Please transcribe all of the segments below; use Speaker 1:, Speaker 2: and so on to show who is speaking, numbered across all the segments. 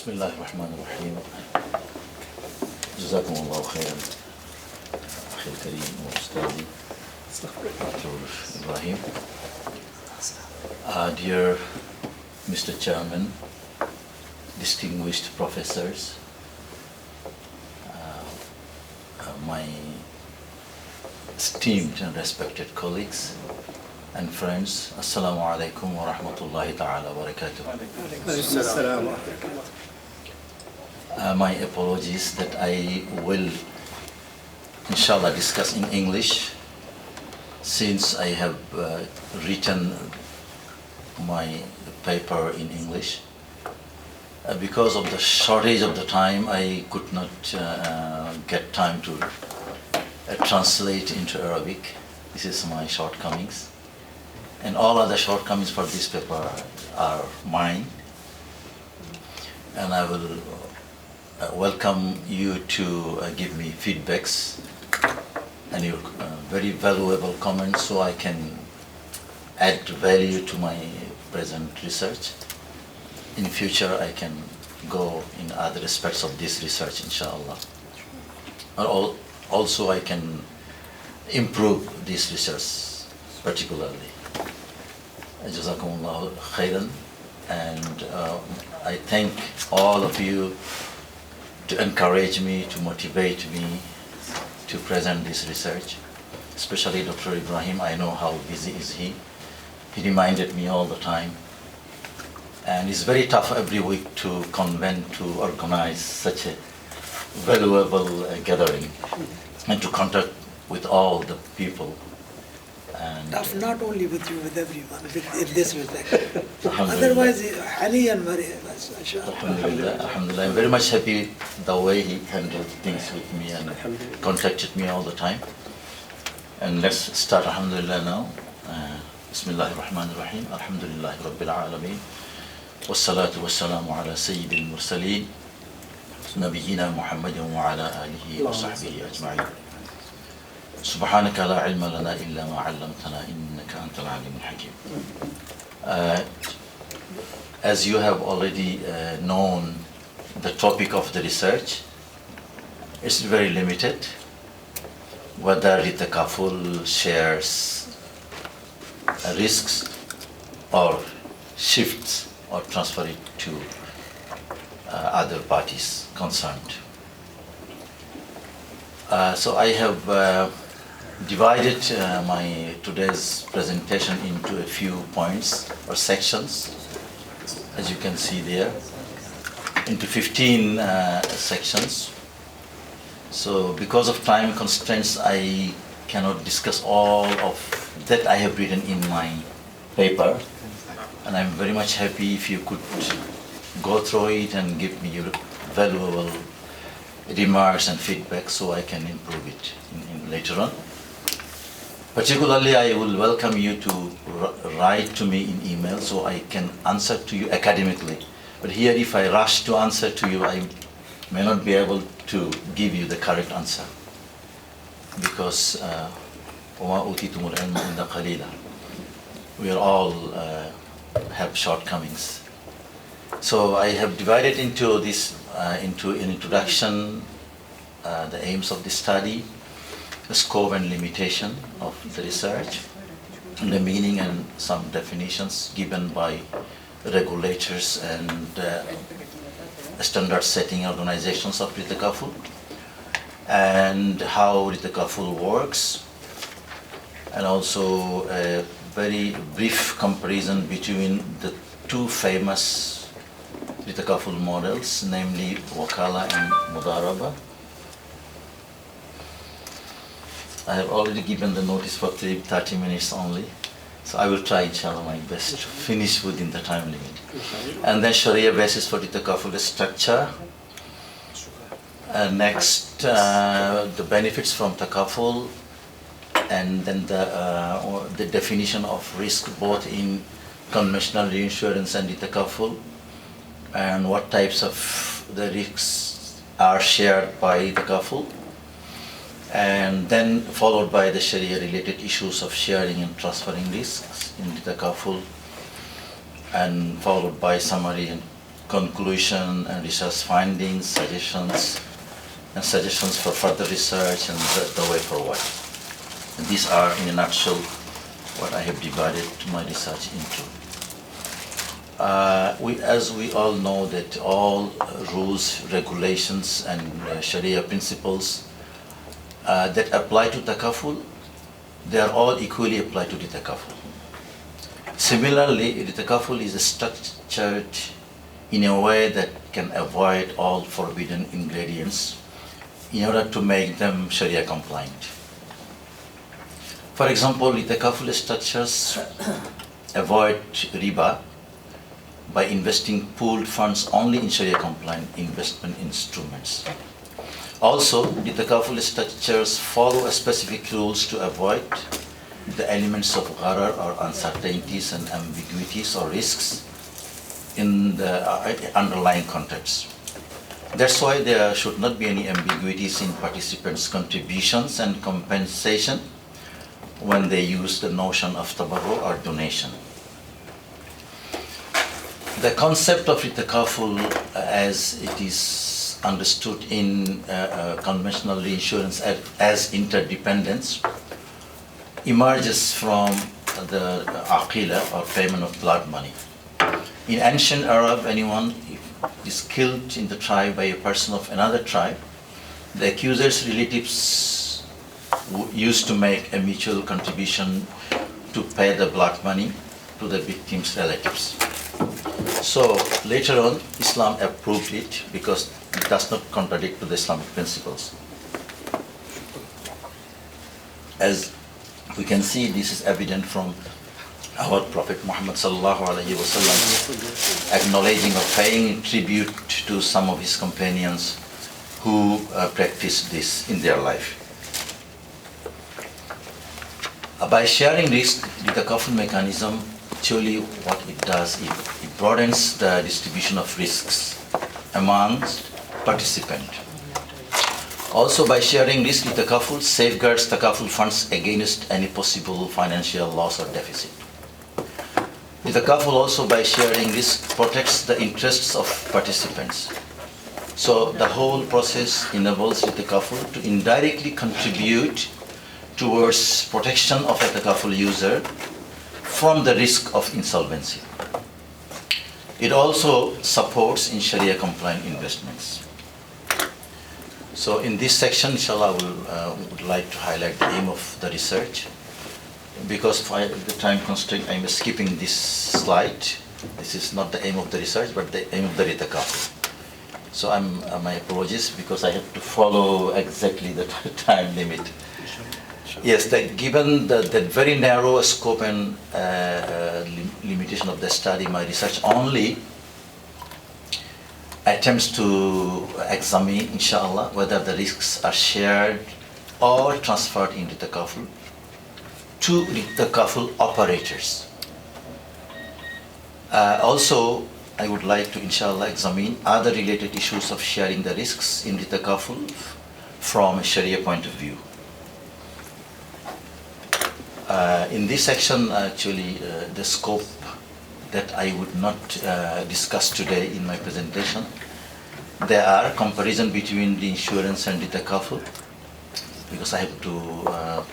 Speaker 1: بسم الله الرحمن الرحيم. جزاكم الله خيرا أخي الكريم وأستاذي Dr. Ibrahim. Dear Mr. Chairman, distinguished professors, my esteemed and respected colleagues and friends, Assalamu alaikum wa rahmatullahi ta'ala wa barakatuh. My apologies that I will inshallah discuss in English since I have written my paper in English. Because of the shortage of the time, I could not get time to translate into Arabic. This is my shortcomings. And all other shortcomings for this paper are mine. And I will welcome you to give me feedbacks and your very valuable comments so I can add value to my present research. In future, I can go in other aspects of this research, inshallah. Also, I can improve this research particularly. Jazakumullah khairan, and I thank all of you to encourage me, to motivate me to present this research, especially Dr. Ibrahim. I know how busy is he. He reminded me all the time. And it's very tough every week to convene, to organize such a valuable gathering and to contact with all the people. And
Speaker 2: not only with you, with everyone, in this respect. Otherwise, Ali and Mary,
Speaker 1: Alhamdulillah, I'm very much happy the way he handled things with me and contacted me all the time. And let's start, alhamdulillah, now. Bismillahir Rahmanir Rahim. Alhamdulillahi Rabbil Alameen. Wassalatu wassalamu ala Sayyidil Mursaleen. Nabiyyina Muhammadin wa ala alihi wa sahbihi ajma'in. سبحانك لا علم لنا إلا ما علمتنا إنك أنت العليم الحكيم. As you have already known the topic of the research, it's very limited. Whether التكافل shares risks or shifts or transfer it to other parties concerned. So I have divided my today's presentation into a few points or sections, as you can see there, into 15 sections. So because of time constraints, I cannot discuss all of that I have written in my paper, and I'm very much happy if you could go through it and give me your valuable remarks and feedback so I can improve it in later on. Particularly, I will welcome you to write to me in email so I can answer to you academically. But here, if I rush to answer to you, I may not be able to give you the correct answer because we are all have shortcomings. So I have divided into this into an introduction, the aims of the study, the scope and limitation of the research, and the meaning and some definitions given by regulators and standard setting organizations of التكافل, and how التكافل works, and also a very brief comparison between the two famous التكافل models, namely Wakala and Mudaraba. I have already given the notice for 30 minutes only, so I will try, inshallah, my best to finish within the time limit. And then Sharia basis for التكافل structure. Next, the benefits from takaful, and then the definition of risk both in conventional reinsurance and التكافل, and what types of the risks are shared by takaful, and then followed by the Sharia related issues of sharing and transferring risks in the takaful, and followed by summary and conclusion and research findings, suggestions for further research, and the way forward. And these are, in a nutshell, what I have divided my research into. As we all know that all rules, regulations, and Sharia principles that apply to takaful, they are all equally applied to the takaful. Similarly, the takaful is structured in a way that can avoid all forbidden ingredients in order to make them Sharia compliant. For example, the takaful structures avoid riba by investing pooled funds only in Sharia compliant investment instruments. Also, the takaful structures follow specific rules to avoid the elements of gharar or uncertainties and ambiguities or risks in the underlying contracts. That's why there should not be any ambiguities in participants' contributions and compensation when they use the notion of tabarru or donation. The concept of takaful as it is understood in conventional reinsurance as interdependence emerges from the aqila or payment of blood money. In ancient Arab, anyone is killed in the tribe by a person of another tribe, the accuser's relatives used to make a mutual contribution to pay the blood money to the victim's relatives. So later on, Islam approved it because it does not contradict to the Islamic principles. As we can see, this is evident from our Prophet Muhammad sallallahu alaihi wasallam acknowledging or paying tribute to some of his companions who practiced this in their life. By sharing risk, the takaful mechanism, actually what it does, it broadens the distribution of risks amongst participants. Also, by sharing risk, the takaful safeguards takaful funds against any possible financial loss or deficit. The takaful also, by sharing risk, protects the interests of participants. So the whole process enables the takaful to indirectly contribute towards protection of a takaful user from the risk of insolvency. It also supports in Sharia compliant investments. So in this section, inshallah, I would like to highlight the aim of the research. Because of the time constraint, I'm skipping this slide. This is not the aim of the research, but the aim of the takaful. So my apologies, because I have to follow exactly the time limit. Yes, given the very narrow scope and limitation of the study, my research only attempts to examine, inshallah, whether the risks are shared or transferred into the takaful to the takaful operators. Also, I would like to, inshallah, examine other related issues of sharing the risks in the takaful from a Sharia point of view. In this section, actually, the scope that I would not discuss today in my presentation, there are comparison between the insurance and the takaful, because I have to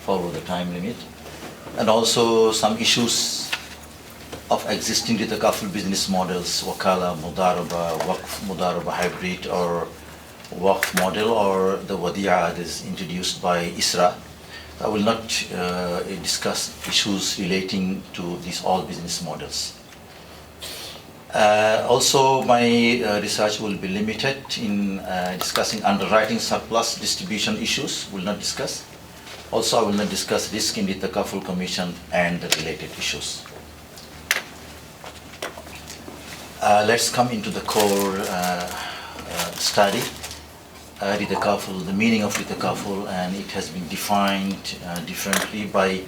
Speaker 1: follow the time limit, and also some issues of existing the takaful business models, wakala, mudaraba, waqf, mudaraba hybrid, or waqf model, or the wadi'a that is introduced by ISRA. I will not discuss issues relating to these all business models. Also, my research will be limited in discussing underwriting surplus distribution issues, will not discuss. Also, I will not discuss risk in the takaful commission and the related issues. Let's come into the core study. The takaful, the meaning of the takaful, and it has been defined differently by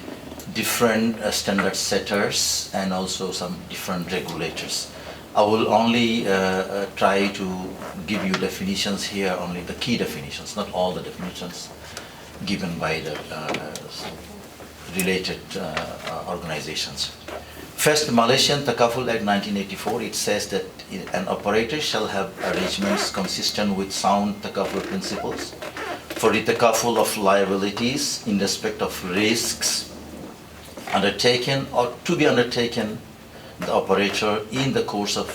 Speaker 1: different standard setters and also some different regulators. I will only try to give you definitions here, only the key definitions, not all the definitions given by the related organizations. First, Malaysian Takaful Act 1984, it says that an operator shall have arrangements consistent with sound Takaful principles for the Takaful of liabilities in respect of risks undertaken or to be undertaken the operator in the course of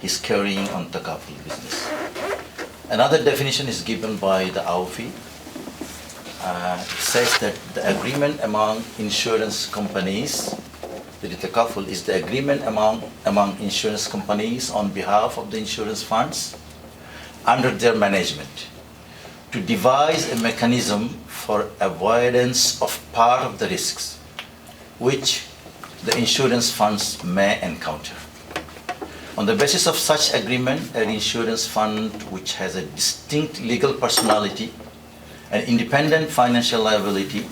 Speaker 1: his carrying on Takaful business. Another definition is given by the AUFI. It says that the agreement among insurance companies, the Takaful is the agreement among insurance companies on behalf of the insurance funds under their management to devise a mechanism for avoidance of part of the risks which the insurance funds may encounter. On the basis of such agreement, an insurance fund which has a distinct legal personality and independent financial liability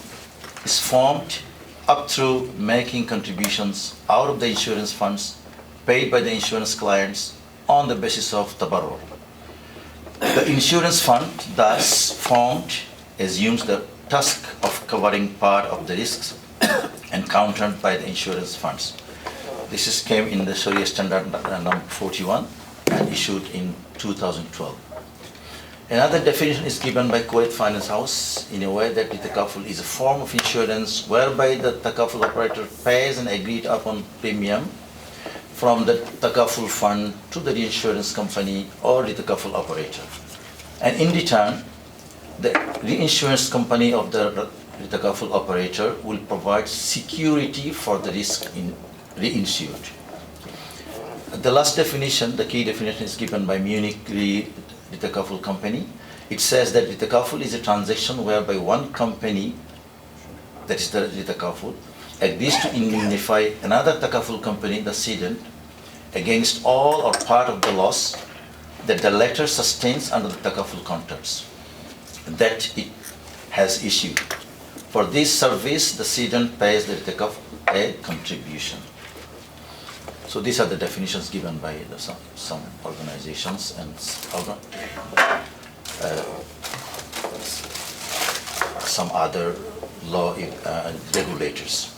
Speaker 1: is formed up through making contributions out of the insurance funds paid by the insurance clients on the basis of tabarrur. The insurance fund thus formed assumes the task of covering part of the risks encountered by the insurance funds. This came in the Sharia Standard number 41 and issued in 2012. Another definition is given by Kuwait Finance House in a way that the Takaful is a form of insurance whereby the Takaful operator pays an agreed upon premium from the Takaful fund to the reinsurance company or the Takaful operator. And in return, the reinsurance company of the Takaful operator will provide security for the risk reinsured. The last definition, the key definition, is given by Munich the Takaful company. It says that the Takaful is a transaction whereby one company, that is the Takaful, agrees to indemnify another Takaful company, the cedant, against all or part of the loss that the latter sustains under the Takaful contracts that it has issued. For this service, the cedant pays the Takaful a contribution. So these are the definitions given by some organizations and some other law regulators.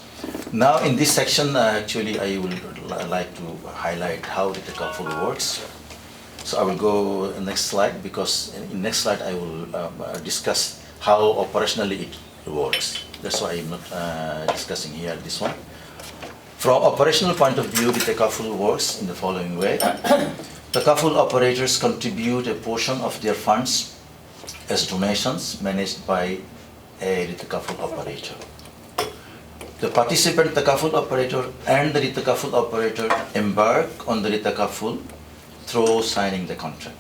Speaker 1: Now in this section, actually I would like to highlight how the Takaful works. So I will go next slide, because in next slide I will discuss how operationally it works. That's why I'm not discussing here this one. From operational point of view, the Takaful works in the following way. Takaful operators contribute a portion of their funds as donations managed by a Takaful operator. The participant Takaful operator and the Takaful operator embark on the Takaful through signing the contract.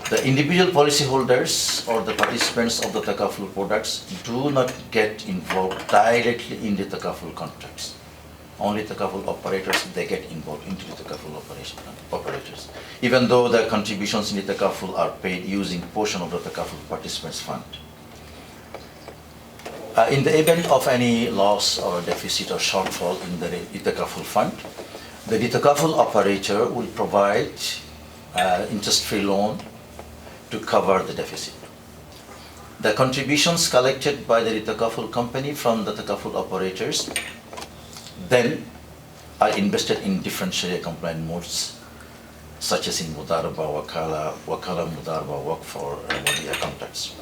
Speaker 1: The individual policyholders or the participants of the Takaful products do not get involved directly in the Takaful contracts. Only Takaful operators, they get involved into the Takaful operators, even though the contributions in the Takaful are paid using portion of the Takaful participants fund. In the event of any loss or deficit or shortfall in the Takaful fund, the Takaful operator will provide interest-free loan to cover the deficit. The contributions collected by the Takaful company from the Takaful operators then are invested in different Sharia compliant modes, such as in Mudaraba, Wakala, Mudaraba, Waqf or Waliya contracts.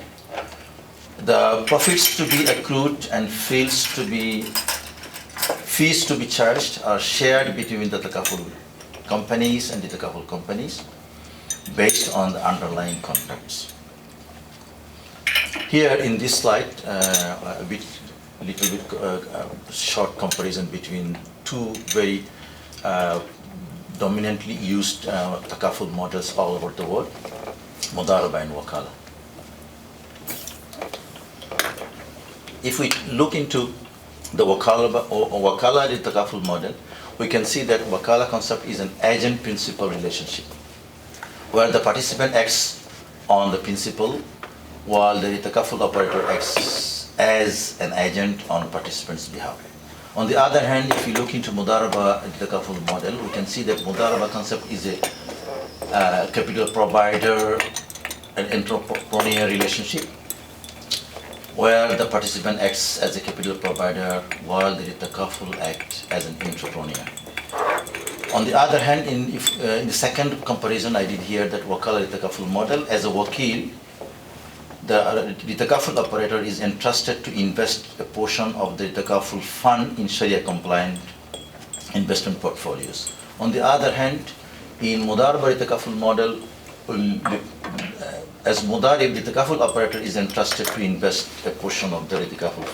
Speaker 1: The profits to be accrued and fees to be charged are shared between the Takaful companies and the Takaful companies based on the underlying contracts. Here in this slide, little bit short comparison between two very dominantly used Takaful models all over the world, Mudaraba and Wakala. If we look into the Wakala the Takaful model, we can see that Wakala concept is an agent-principal relationship, where the participant acts on the principal while the Takaful operator acts as an agent on participant's behalf. On the other hand, if you look into Mudaraba Takaful model, we can see that Mudaraba concept is a capital provider and entrepreneur relationship, where the participant acts as a capital provider while the takaful acts as an entrepreneur. On the other hand, in the second comparison I did here, that wakala takaful model, as a wakil, the takaful operator is entrusted to invest a portion of the takaful fund in Sharia compliant investment portfolios. On the other hand, in Mudarib takaful model, as Mudarib, the takaful operator is entrusted to invest a portion of the takaful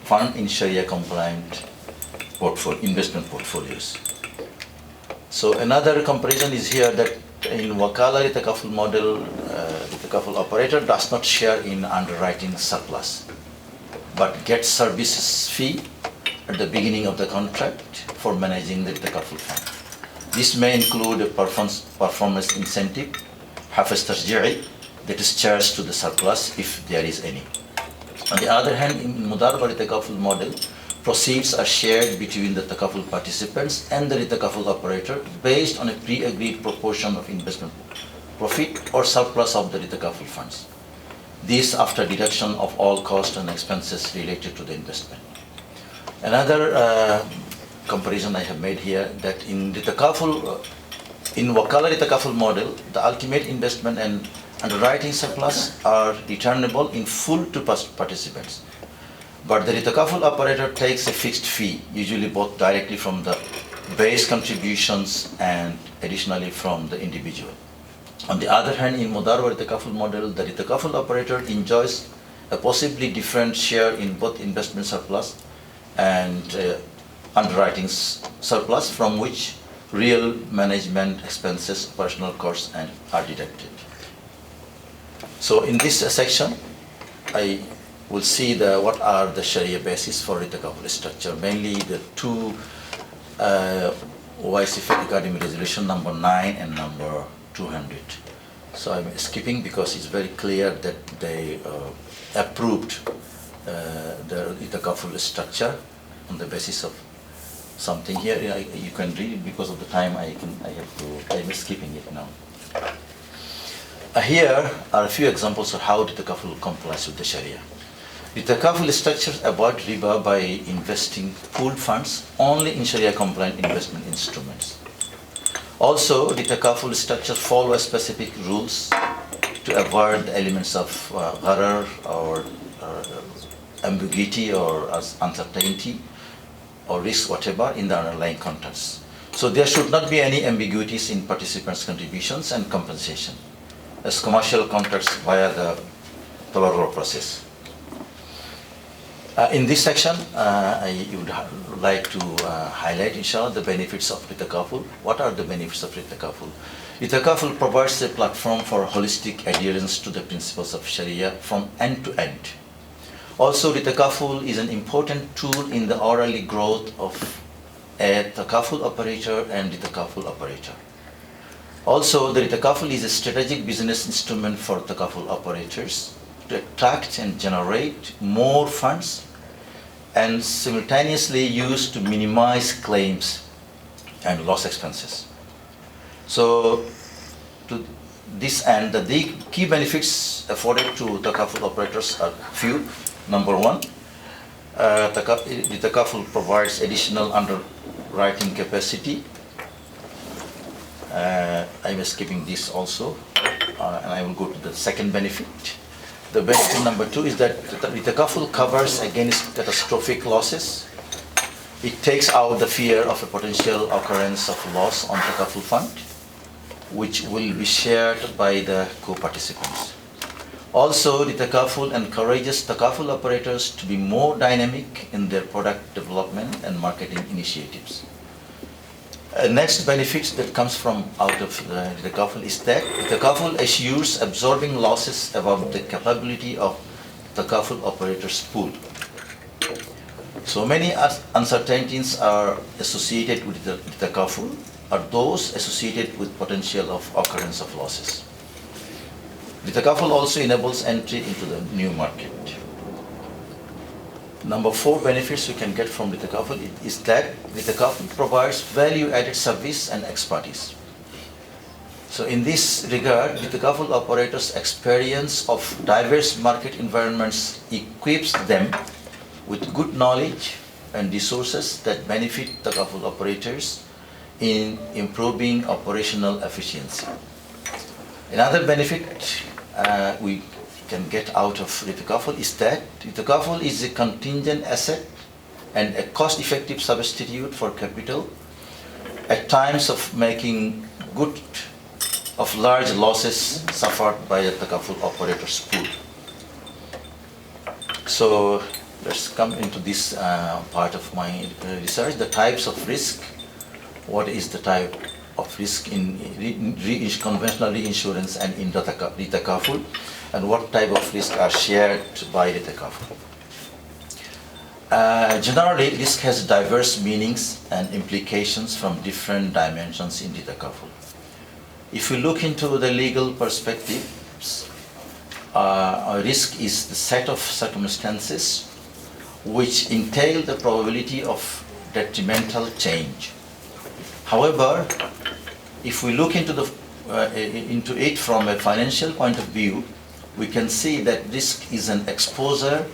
Speaker 1: fund in Sharia compliant investment portfolios. So another comparison is here that in wakala takaful model, the takaful operator does not share in underwriting surplus, but gets services fee at the beginning of the contract for managing the takaful fund. This may include a performance incentive, hafaz tarji'i, that is charged to the surplus if there is any. On the other hand, in Mudarib takaful model, proceeds are shared between the takaful participants and the takaful operator based on a pre-agreed proportion of investment profit or surplus of the takaful funds. This after deduction of all costs and expenses related to the investment. Another comparison I have made here, that in the takaful, in wakala takaful model, the ultimate investment and underwriting surplus are returnable in full to participants. But the takaful operator takes a fixed fee, usually both directly from the base contributions and additionally from the individual. On the other hand, in Mudarib takaful model, the takaful operator enjoys a possibly different share in both investment surplus and underwriting surplus, from which real management expenses, personal costs are deducted. So in this section, I will see what are the Sharia basis for takaful structure, mainly the two OIC Fiqh Academy resolution number 9 and number 200. So I'm skipping because it's very clear that they approved the takaful structure on the basis of something here. You can read it because of the time. I'm skipping it now. Here are a few examples of how the takaful complies with the Sharia. The takaful structures avoid riba by investing pooled funds only in Sharia compliant investment instruments. Also, the takaful structures follow specific rules to avoid the elements of gharar or ambiguity or uncertainty or risk, whatever, in the underlying contracts. So there should not be any ambiguities in participants' contributions and compensation as commercial contracts via the tabarru process. In this section, I would like to highlight, inshallah, the benefits of the takaful. What are the benefits of the takaful? The takaful provides a platform for holistic adherence to the principles of Sharia from end to end. Also, the takaful is an important tool in the orderly growth of a takaful operator and the takaful operator. Also, the takaful is a strategic business instrument for takaful operators to attract and generate more funds and simultaneously use to minimize claims and loss expenses. So, to this end, the key benefits afforded to takaful operators are few. Number one, the takaful provides additional underwriting capacity. I'm skipping this also, and I will go to the second benefit. The benefit number two is that the takaful covers against catastrophic losses. It takes out the fear of a potential occurrence of loss on takaful fund, which will be shared by the co-participants. Also, the takaful encourages takaful operators to be more dynamic in their product development and marketing initiatives. Next benefit that comes from out of the takaful is that the takaful assures absorbing losses above the capability of takaful operators' pool. So many uncertainties are associated with the takaful, are those associated with potential of occurrence of losses. The takaful also enables entry into the new market. Number 4 benefits we can get from the takaful is that the takaful provides value-added service and expertise. So in this regard, the takaful operators' experience of diverse market environments equips them with good knowledge and resources that benefit takaful operators in improving operational efficiency. Another benefit we can get out of the takaful is that the takaful is a contingent asset and a cost-effective substitute for capital at times of making good of large losses suffered by the takaful operator's pool. So let's come into this part of my research, the types of risk. What is the type of risk in conventional reinsurance and in the takaful, and what type of risk are shared by the takaful? Generally, risk has diverse meanings and implications from different dimensions in the takaful. If we look into the legal perspectives, a risk is the set of circumstances which entail the probability of detrimental change. However, if we look into it from a financial point of view, we can see that risk is an exposure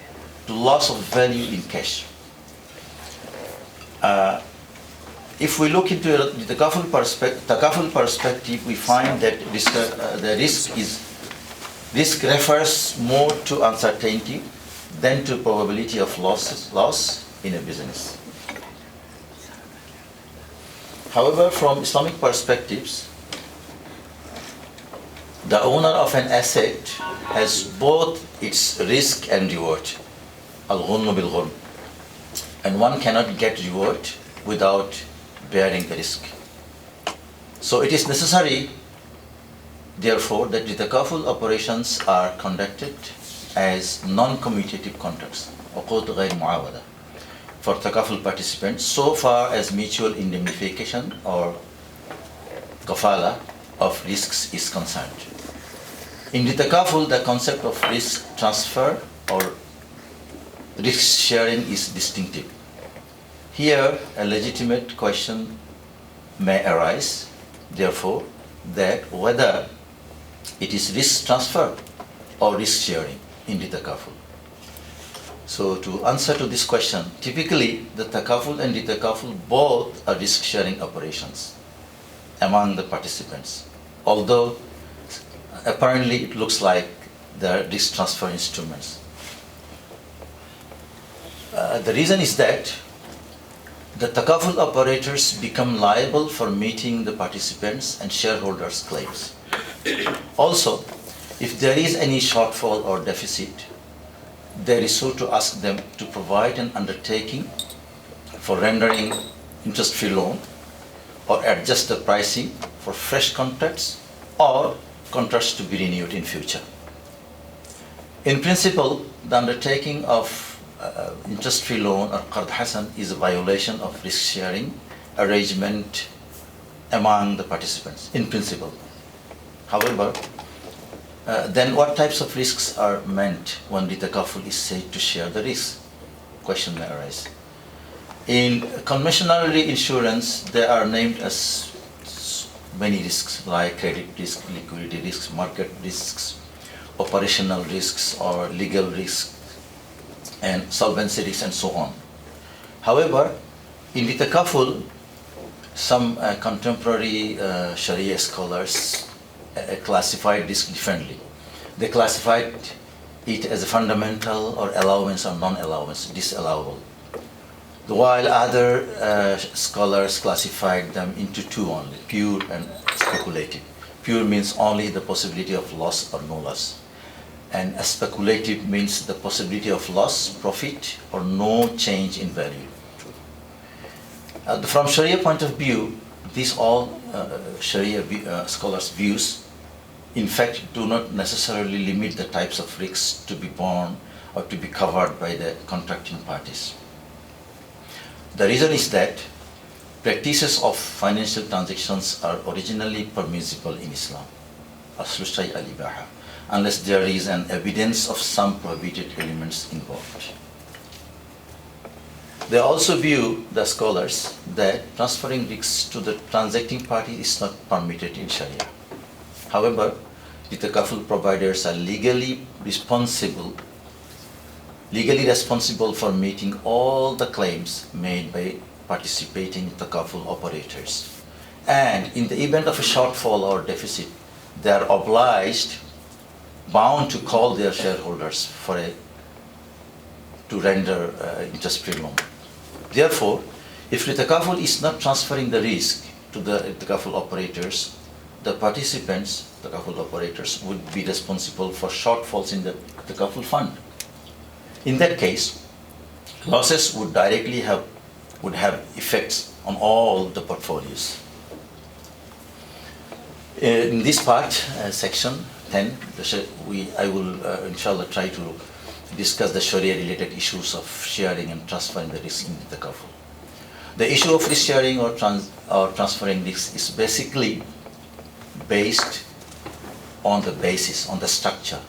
Speaker 1: to loss of value in cash. If we look into the takaful perspective, we find that the risk refers more to uncertainty than to probability of loss in a business. However, from Islamic perspectives, the owner of an asset has both its risk and reward, al-ghunm bil-ghunm, and one cannot get reward without bearing the risk. So it is necessary, therefore, that the takaful operations are conducted as non-commutative contracts, uqud ghayr muawada, for takaful participants so far as mutual indemnification or kafala of risks is concerned. In the takaful, the concept of risk transfer or risk sharing is distinctive. Here, a legitimate question may arise, therefore, that whether it is risk transfer or risk sharing in the takaful. So to answer to this question, typically the takaful and the takaful both are risk sharing operations among the participants, although apparently it looks like they are risk transfer instruments. The reason is that the takaful operators become liable for meeting the participants' and shareholders' claims. Also, if there is any shortfall or deficit, they resort to ask them to provide an undertaking for rendering interest-free loan or adjust the pricing for fresh contracts or contracts to be renewed in future. In principle, the undertaking of interest-free loan or qard hasan is a violation of risk-sharing arrangement among the participants, in principle. However, then what types of risks are meant when the takaful is said to share the risk? Question may arise. In conventional reinsurance, there are named as many risks like credit risk, liquidity risks, market risks, operational risks or legal risks, and solvency risks and so on. However, in the takaful, some contemporary Sharia scholars classified risk differently. They classified it as a fundamental or allowance or non-allowance, disallowable. While other scholars classified them into two only, pure and speculative. Pure means only the possibility of loss or no loss. And speculative means the possibility of loss, profit, or no change in value. From Sharia point of view, these all Sharia scholars' views, in fact, do not necessarily limit the types of risks to be borne or to be covered by the contracting parties. The reason is that practices of financial transactions are originally permissible in Islam, unless there is an evidence of some prohibited elements involved. They also view, the scholars, that transferring risks to the transacting party is not permitted in Sharia. However, the takaful providers are legally responsible for meeting all the claims made by participating takaful operators. And in the event of a shortfall or deficit, they are bound to call their shareholders to render interest-free loan. Therefore, if the takaful is not transferring the risk to the takaful operators, the participants, takaful operators, would be responsible for shortfalls in the takaful fund. In that case, losses would have effects on all the portfolios. In this part, section 10, I will inshallah try to discuss the Sharia-related issues of sharing and transferring the risk in the takaful. The issue of risk sharing or transferring risk is basically based on the structure,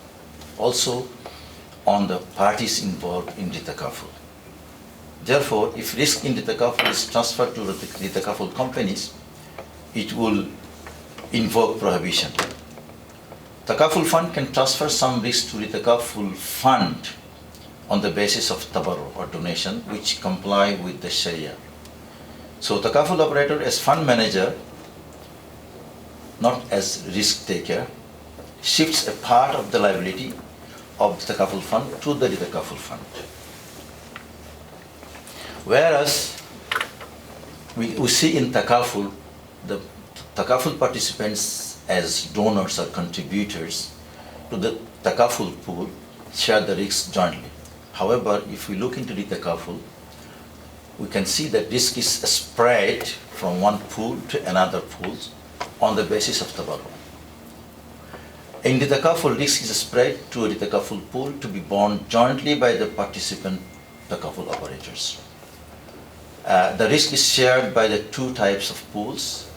Speaker 1: also on the parties involved in the takaful. Therefore, if risk in the takaful is transferred to the takaful companies, it will invoke prohibition. Takaful fund can transfer some risk to the takaful fund on the basis of tabarru or donation, which comply with the Sharia. So takaful operator as fund manager, not as risk taker, shifts a part of the liability of the takaful fund to the takaful fund. Whereas we see in takaful, the takaful participants as donors or contributors to the takaful pool share the risk jointly. However, if we look into the takaful, we can see that risk is spread from one pool to another pool on the basis of tabarru. In the takaful, risk is spread to the takaful pool to be borne jointly by the participant takaful operators. The risk is shared by the two types of pools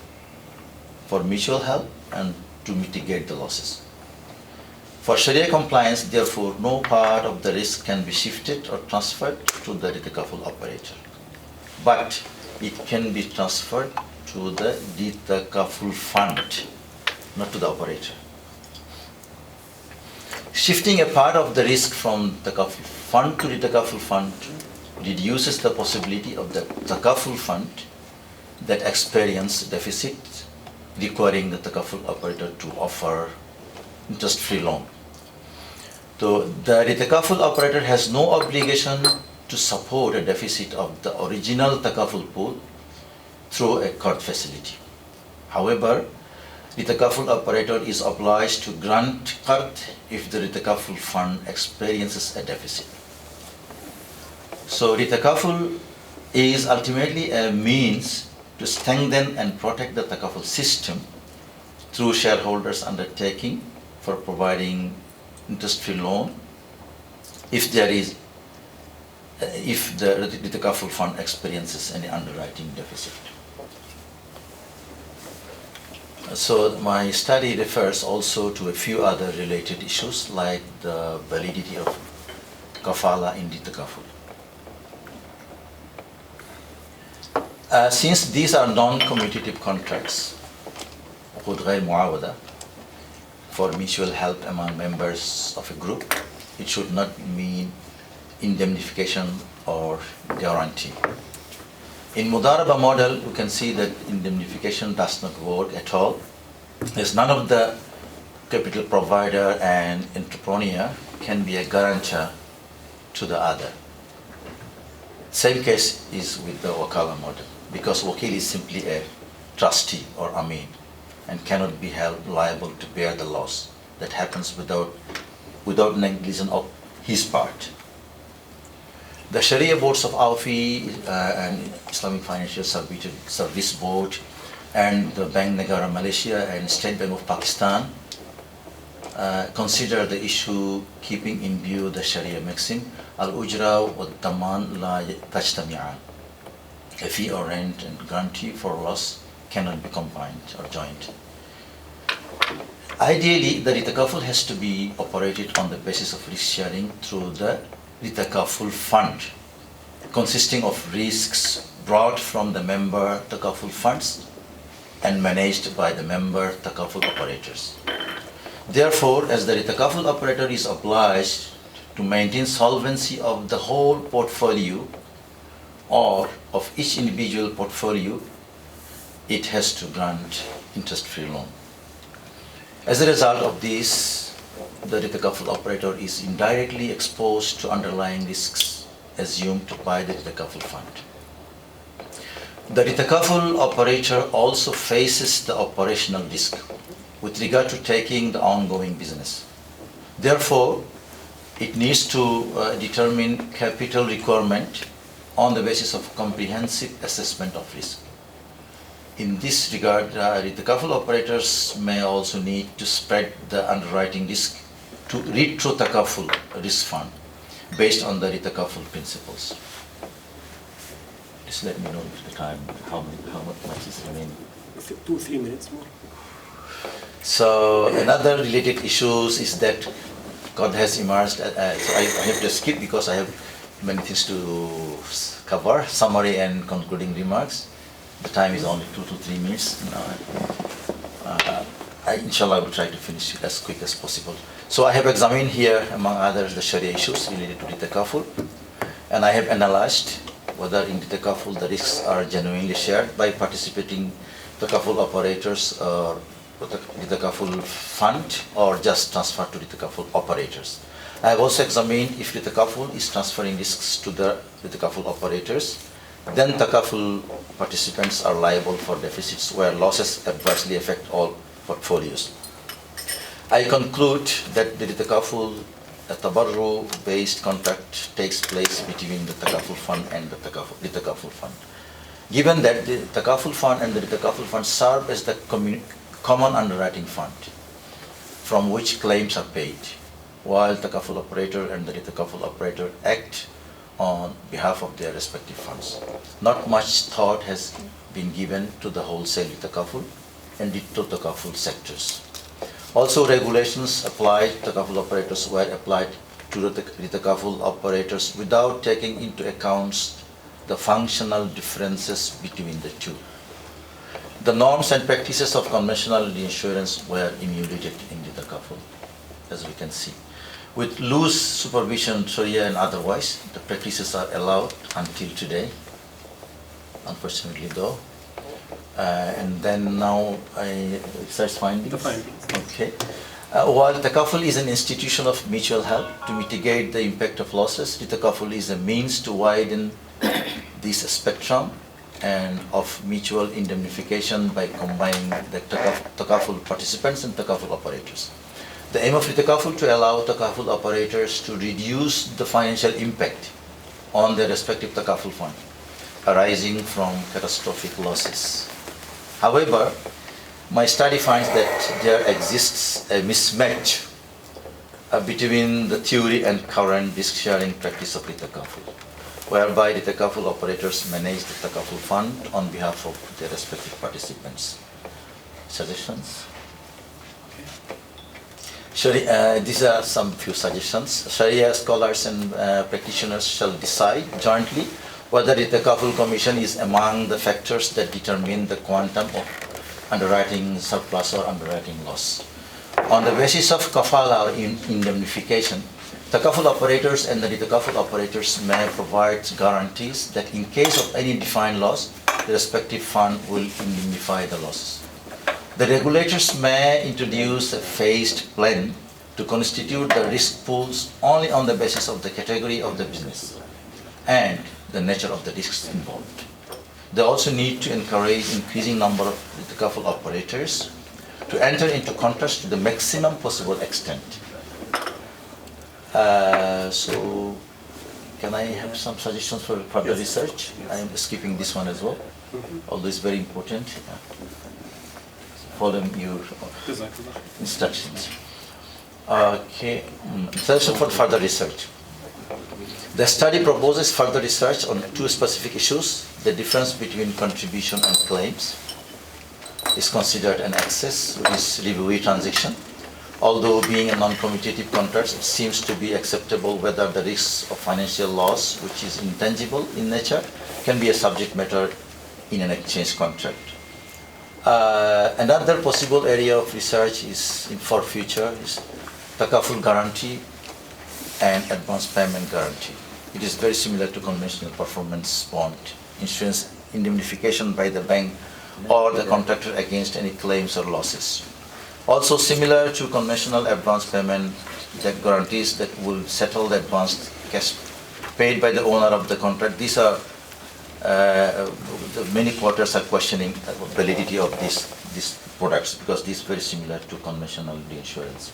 Speaker 1: for mutual help and to mitigate the losses. For Sharia compliance, therefore, no part of the risk can be shifted or transferred to the takaful operator, but it can be transferred to the takaful fund, not to the operator. Shifting a part of the risk from the takaful fund to the takaful fund reduces the possibility of the takaful fund that experience deficit, requiring the takaful operator to offer interest-free loan. So the takaful operator has no obligation to support a deficit of the original takaful pool through a court facility. However, the takaful operator is obliged to grant qard if the takaful fund experiences a deficit. So the takaful is ultimately a means to strengthen and protect the takaful system through shareholders' undertaking for providing interest-free loan if the takaful fund experiences any underwriting deficit. So my study refers also to a few other related issues like the validity of kafala in the takaful. Since these are non-commutative contracts, عقود غير معاوضة, for mutual help among members of a group, it should not mean indemnification or guarantee. In Mudaraba model, you can see that indemnification does not work at all, as none of the capital provider and entrepreneur can be a guarantor to the other. Same case is with the Wakala model, because Wakil is simply a trustee or Amin and cannot be held liable to bear the loss that happens without negligence of his part. The Sharia boards of AUFI and Islamic Financial Service Board and the Bank Negara Malaysia and State Bank of Pakistan consider the issue keeping in view the Sharia maxim, al-ujra wa daman la tajtami'an. A fee or rent and guarantee for loss cannot be combined or joined. Ideally, the takaful has to be operated on the basis of risk sharing through the takaful fund, consisting of risks brought from the member takaful funds and managed by the member takaful operators. Therefore, as the takaful operator is obliged to maintain solvency of the whole portfolio or of each individual portfolio, it has to grant interest-free loan. As a result of this, the takaful operator is indirectly exposed to underlying risks assumed by the takaful fund. The takaful operator also faces the operational risk with regard to taking the ongoing business. Therefore, it needs to determine capital requirement on the basis of comprehensive assessment of risk. In this regard, takaful operators may also need to spread the underwriting risk to retro takaful risk fund based on the takaful principles. Just let me know if the time, how much is remaining.
Speaker 3: 2-3 minutes more.
Speaker 1: So another related issues is that God has emerged. So I have to skip because I have many things to cover. Summary and concluding remarks. The time is only 2 to 3 minutes. Inshallah, I will try to finish it as quick as possible. So I have examined here, among others, the Sharia issues related to takaful, and I have analyzed whether in takaful the risks are genuinely shared by participating takaful operators or the takaful fund, or just transferred to the takaful operators. I have also examined if the takaful is transferring risks to the takaful operators, then takaful participants are liable for deficits where losses adversely affect all portfolios. I conclude that the takaful tabarru-based contract takes place between the takaful fund and the takaful fund. Given that the takaful fund and the takaful fund serve as the common underwriting fund from which claims are paid, while takaful operator and the takaful operator act on behalf of their respective funds. Not much thought has been given to the wholesale takaful and ditto takaful sectors. Also, regulations applied to takaful operators were applied to the takaful operators without taking into account the functional differences between the two. The norms and practices of conventional insurance were emulated in the takaful, as we can see. With loose supervision, Sharia and otherwise, the practices are allowed until today, unfortunately though. And then now research findings.
Speaker 3: The findings.
Speaker 1: Okay. While takaful is an institution of mutual help to mitigate the impact of losses, the takaful is a means to widen this spectrum and of mutual indemnification by combining the takaful participants and takaful operators. The aim of the takaful to allow takaful operators to reduce the financial impact on their respective takaful fund arising from catastrophic losses. However, my study finds that there exists a mismatch between the theory and current risk-sharing practice of the takaful, whereby the takaful operators manage the takaful fund on behalf of their respective participants. Suggestions? These are some few suggestions. Sharia scholars and practitioners shall decide jointly whether the takaful commission is among the factors that determine the quantum of underwriting surplus or underwriting loss. On the basis of kafala or indemnification, takaful operators and the takaful operators may provide guarantees that in case of any defined loss, the respective fund will indemnify the losses. The regulators may introduce a phased plan to constitute the risk pools only on the basis of the category of the business and the nature of the risks involved. They also need to encourage increasing number of takaful operators to enter into contracts to the maximum possible extent. So, can I have some suggestions for further research? I am skipping this one as well, although it's very important. Follow your instructions. Okay, suggestion for further research. The study proposes further research on two specific issues. The difference between contribution and claims is considered an excess, which is reviewee transaction. Although being a non-commutative contract, it seems to be acceptable whether the risks of financial loss, which is intangible in nature, can be a subject matter in an exchange contract. Another possible area of research is for future is takaful guarantee and advance payment guarantee. It is very similar to conventional performance bond insurance indemnification by the bank or the contractor against any claims or losses. Also similar to conventional advance payment that guarantees that will settle the advanced cash paid by the owner of the contract. These are many quarters are questioning the validity of these products because these are very similar to conventional insurance.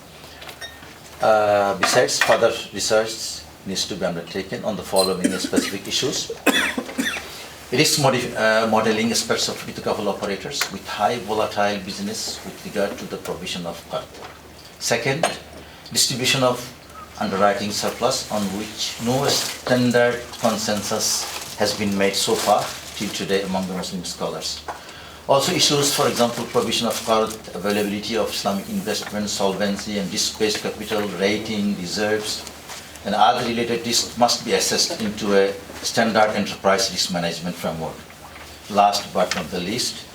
Speaker 1: Besides, further research needs to be undertaken on the following specific issues. Risk modeling aspects of takaful operators with high volatile business with regard to the provision of card. Second, distribution of underwriting surplus on which no standard consensus has been made so far till today among the Muslim scholars. Also issues, for example, provision of card, availability of Islamic investment, solvency and risk-based capital, rating, reserves, and other related risks must be assessed into a standard enterprise risk management framework. Last but not the least,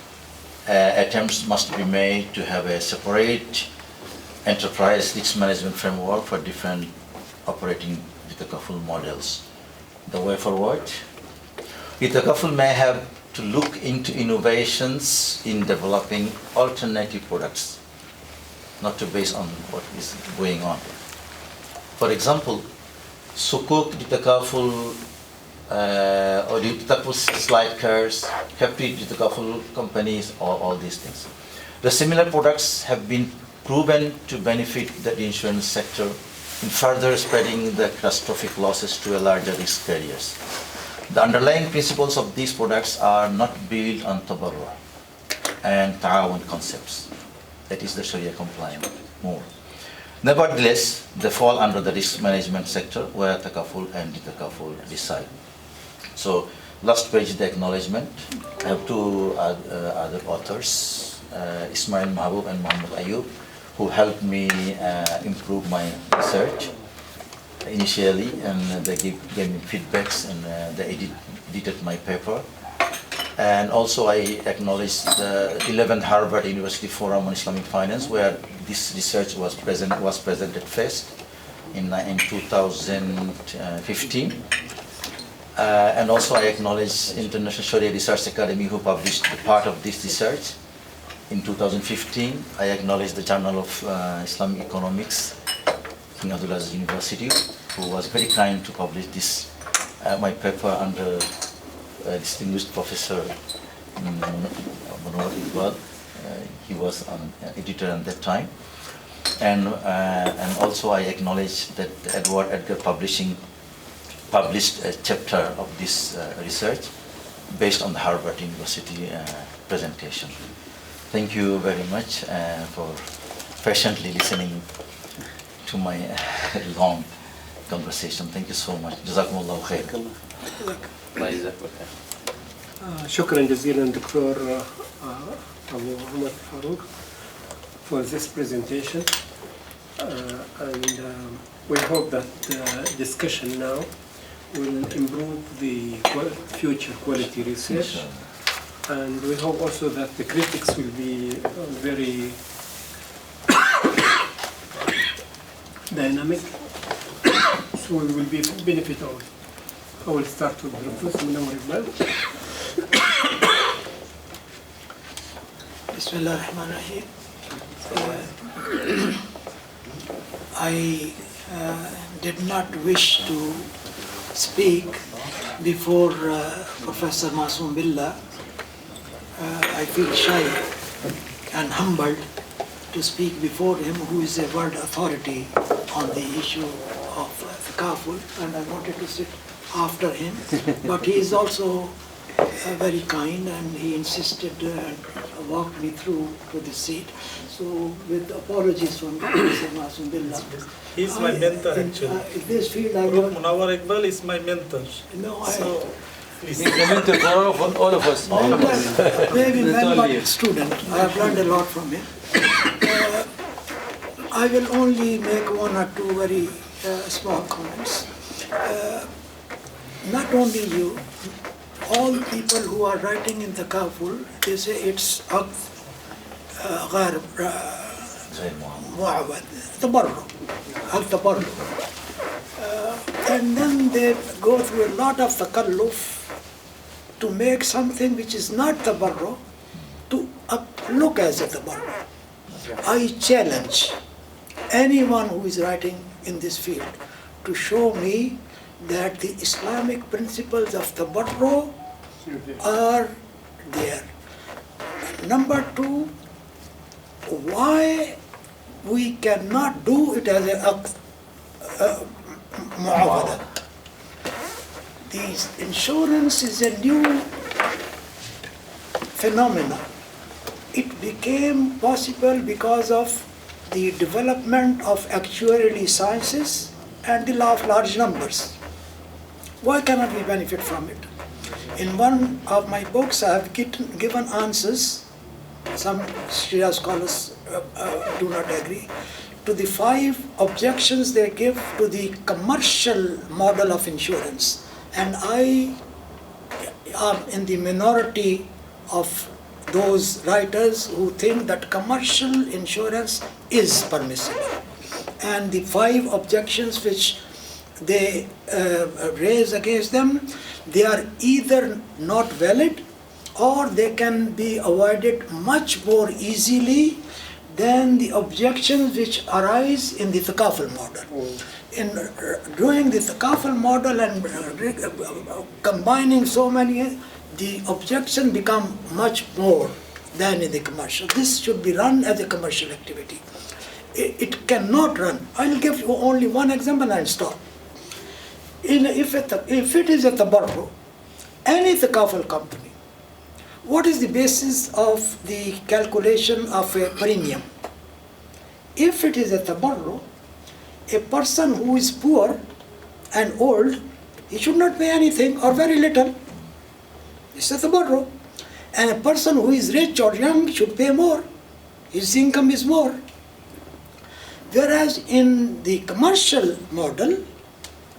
Speaker 1: attempts must be made to have a separate enterprise risk management framework for different operating takaful models. The way forward, takaful may have to look into innovations in developing alternative products, not to base on what is going on. For example, sukuk takaful or takaful slide cars, captive takaful companies, or all these things. The similar products have been proven to benefit the insurance sector in further spreading the catastrophic losses to a larger risk carriers. The underlying principles of these products are not built on tabarru and ta'awun concepts. That is the Sharia compliant more. Nevertheless, they fall under the risk management sector where takaful and takaful reside. So, last page, the acknowledgement. I have two other authors, Ismail Mahbub and Muhammad Ayub, who helped me improve my research initially, and they gave me feedbacks, and they edited my paper. And also I acknowledge the 11th Harvard University Forum on Islamic Finance, where this research was presented first in 2015. And also I acknowledge International Sharia Research Academy, who published part of this research in 2015. I acknowledge the Journal of Islamic Economics, King Abdulaziz University, who was very kind to publish this my paper under distinguished professor Manwar Iqbal. He was an editor at that time. And also I acknowledge that Edward Edgar Publishing published a chapter of this research based on the Harvard University presentation. Thank you very much for patiently listening to my long conversation. Thank you so much. Jazakumullahu khair.
Speaker 3: شكرا جزيلا دكتور أبو محمد فاروق for this presentation, and we hope that the discussion now will improve the future quality research, and we hope also that the critics will be very dynamic, so we will be benefit all. I will start with Professor Manwar Iqbal.
Speaker 2: Bismillah ar-Rahman ar-Rahim. I did not wish to speak before Professor Masoom Billah. I feel shy and humbled to speak before him, who is a world authority on the issue of takaful, and I wanted to sit after him. But he is also very kind, and he insisted and walked me through to the seat. So, with apologies from Professor Masoom Billah.
Speaker 4: He's my mentor, actually.
Speaker 2: In this field, I
Speaker 4: Prof. Munawar Iqbal is my mentor.
Speaker 2: No,
Speaker 4: So, please.
Speaker 5: He's the mentor for all of us.
Speaker 2: maybe
Speaker 5: Not
Speaker 2: member
Speaker 5: only you.
Speaker 2: student. I have learned a lot from him. I will only make one or two very small comments. Not only you, all people who are writing in takaful, they say it's aqd غير معود تبرع التبرع and then they go through a lot of takalluf to make something which is not tabarru to look as a tabarru. I challenge anyone who is writing in this field to show me that the Islamic principles of tabarru are there. Number two, why we cannot do it as a mu'awada. The insurance is a new phenomenon. It became possible because of the development of actuarial sciences and the law of large numbers. Why cannot we benefit from it? In one of my books, I have given answers. Some Shia scholars do not agree to the 5 objections they give to the commercial model of insurance. And I am in the minority of those writers who think that commercial insurance is permissible. And the 5 objections which they raise against them, they are either not valid or they can be avoided much more easily than the objections which arise in the Takaful model. In doing the Takaful model and combining so many, the objection become much more than in the commercial. This should be run as a commercial activity. It cannot run. I'll give you only one example and stop. If it is a tabarru, any Takaful company, what is the basis of the calculation of a premium? If it is a tabarru, a person who is poor and old, he should not pay anything or very little. It's a tabarru. And a person who is rich or young should pay more. His income is more. Whereas in the commercial model,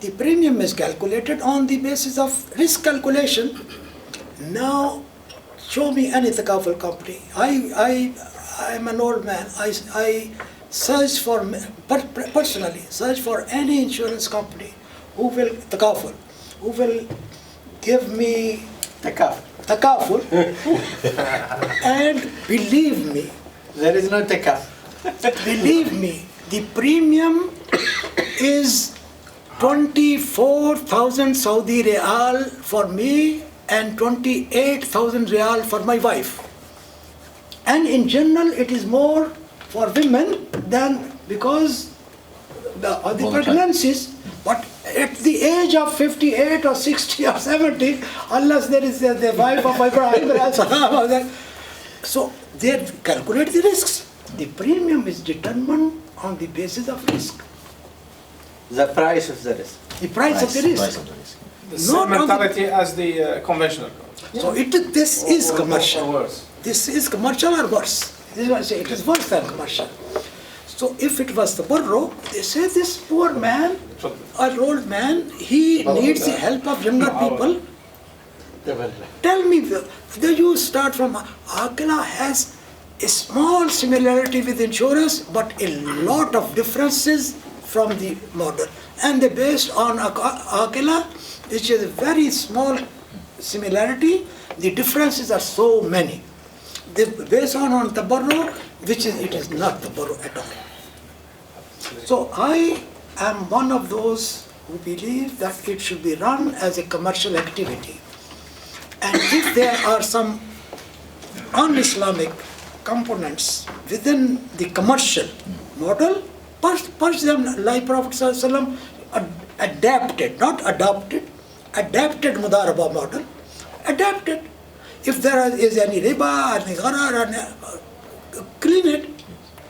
Speaker 2: the premium is calculated on the basis of risk calculation. Now, show me any Takaful company. I'm an old man. I search for, personally, search for any insurance company who will, Takaful, who will give me Takaful. And believe me,
Speaker 5: There is no Takaful.
Speaker 2: believe me, the premium is 24,000 Saudi Riyal for me and 28,000 Riyal for my wife. And in general, it is more for women than because of the pregnancies. But at the age of 58 or 60 or 70, unless there is the wife of Ibrahim, so they calculate the risks. The premium is determined on the basis of risk.
Speaker 5: The price of the risk.
Speaker 2: The price of the risk.
Speaker 1: Price of the risk.
Speaker 6: The same mentality as the conventional.
Speaker 2: So this is commercial.
Speaker 6: Or worse.
Speaker 2: This is commercial or worse. This is what I say, it is worse than commercial. So if it was the tabarru, they say this poor man, or old man, he needs the help of younger people. Tell me, you start from, Aqila has a small similarity with insurance, but a lot of differences from the model. And they based on Aqila, which is a very small similarity, the differences are so many. They based on tabarru, which is, it is not tabarru at all. So I am one of those who believe that it should be run as a commercial activity. And if there are some un-Islamic components within the commercial model, purge them like Prophet ﷺ adapted, not adopted, adapted Mudaraba model, adapted. If there is any riba, any gharar, clean it,